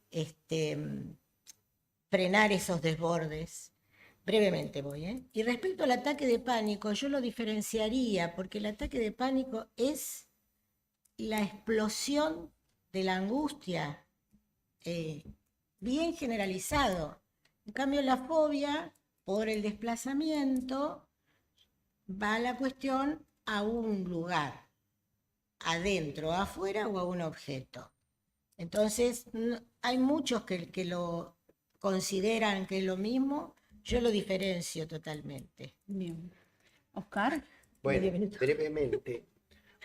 frenar esos desbordes. Brevemente voy, Y respecto al ataque de pánico, yo lo diferenciaría, porque el ataque de pánico es la explosión de la angustia, bien generalizado. En cambio, la fobia, por el desplazamiento, va la cuestión a un lugar. adentro, afuera o a un objeto. Entonces, hay muchos que lo consideran que es lo mismo, yo lo diferencio totalmente. Bien. Oscar. Bueno, brevemente,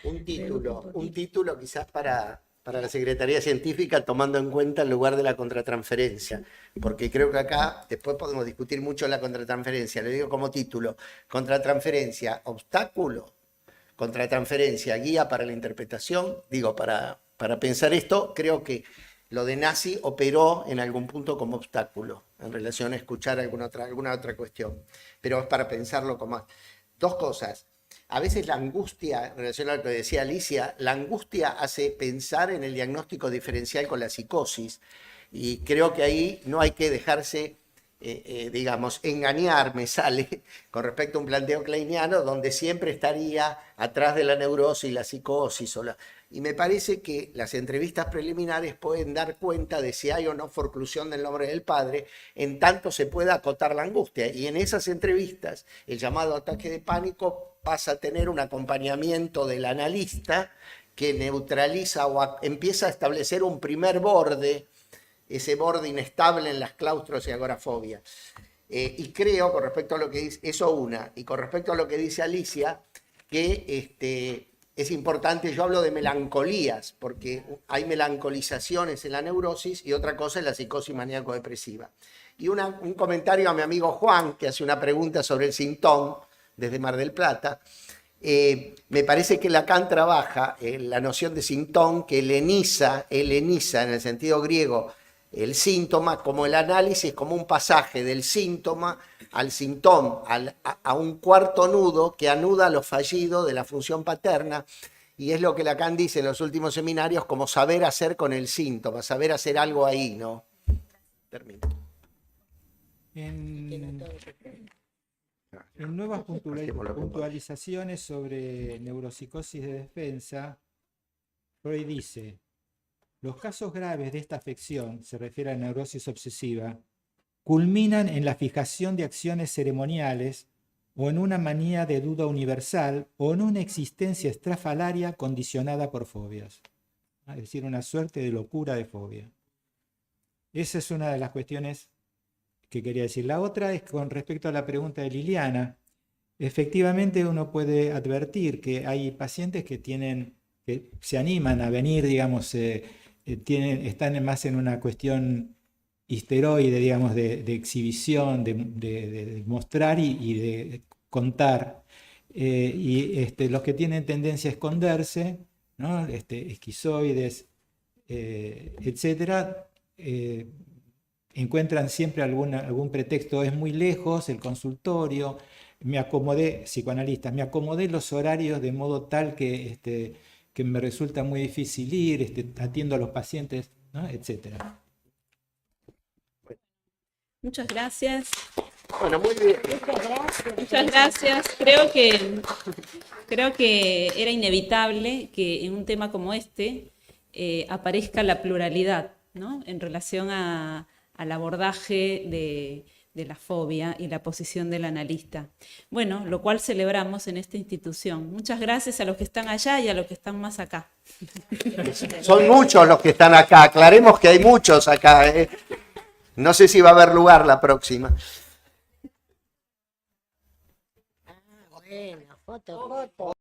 un título quizás para la Secretaría Científica, tomando en cuenta el lugar de la contratransferencia, porque creo que acá después podemos discutir mucho la contratransferencia. Le digo como título: contratransferencia, obstáculo, contratransferencia, guía para la interpretación. Digo, para pensar esto, creo que lo de Nazi operó en algún punto como obstáculo en relación a escuchar alguna otra cuestión, pero es para pensarlo como... Dos cosas. A veces la angustia, en relación a lo que decía Alicia, la angustia hace pensar en el diagnóstico diferencial con la psicosis, y creo que ahí no hay que dejarse, digamos, engañar, me sale, con respecto a un planteo kleiniano, donde siempre estaría atrás de la neurosis la psicosis. Y me parece que las entrevistas preliminares pueden dar cuenta de si hay o no forclusión del nombre del padre, en tanto se pueda acotar la angustia. Y en esas entrevistas, el llamado ataque de pánico pasa a tener un acompañamiento del analista que neutraliza o empieza a establecer un primer borde, ese borde inestable en las claustros y agorafobia. Y creo, con respecto a lo que dice, y con respecto a lo que dice Alicia, que es importante, yo hablo de melancolías, porque hay melancolizaciones en la neurosis y otra cosa es la psicosis maníaco-depresiva. Y un comentario a mi amigo Juan, que hace una pregunta sobre el síntoma desde Mar del Plata. Me parece que Lacan trabaja la noción de síntoma, que heleniza en el sentido griego el síntoma como el análisis, como un pasaje del síntoma al síntoma, a un cuarto nudo que anuda lo fallido de la función paterna, y es lo que Lacan dice en los últimos seminarios como saber hacer con el síntoma, saber hacer algo ahí, ¿no? Termino. En nuevas puntualizaciones sobre neuropsicosis de defensa, Freud dice: los casos graves de esta afección, se refiere a neurosis obsesiva, culminan en la fijación de acciones ceremoniales o en una manía de duda universal o en una existencia estrafalaria condicionada por fobias. Es decir, una suerte de locura de fobia. Esa es una de las cuestiones que quería decir. La otra es con respecto a la pregunta de Liliana. Efectivamente, uno puede advertir que hay pacientes que se animan a venir, digamos, están más en una cuestión histeroide, digamos, de exhibición, de mostrar y de contar. Los que tienen tendencia a esconderse, ¿no? Esquizoides, etcétera, encuentran siempre algún pretexto. Es muy lejos el consultorio, psicoanalistas, me acomodé los horarios de modo tal que me resulta muy difícil ir, atiendo a los pacientes, ¿no? Etcétera. Muchas gracias. Bueno, muy bien. Muchas gracias. Creo que era inevitable que en un tema como este aparezca la pluralidad, ¿no? En relación al abordaje de la fobia y la posición del analista. Bueno, lo cual celebramos en esta institución. Muchas gracias a los que están allá y a los que están más acá. Son muchos los que están acá, aclaremos que hay muchos acá. No sé si va a haber lugar la próxima. Bueno, foto.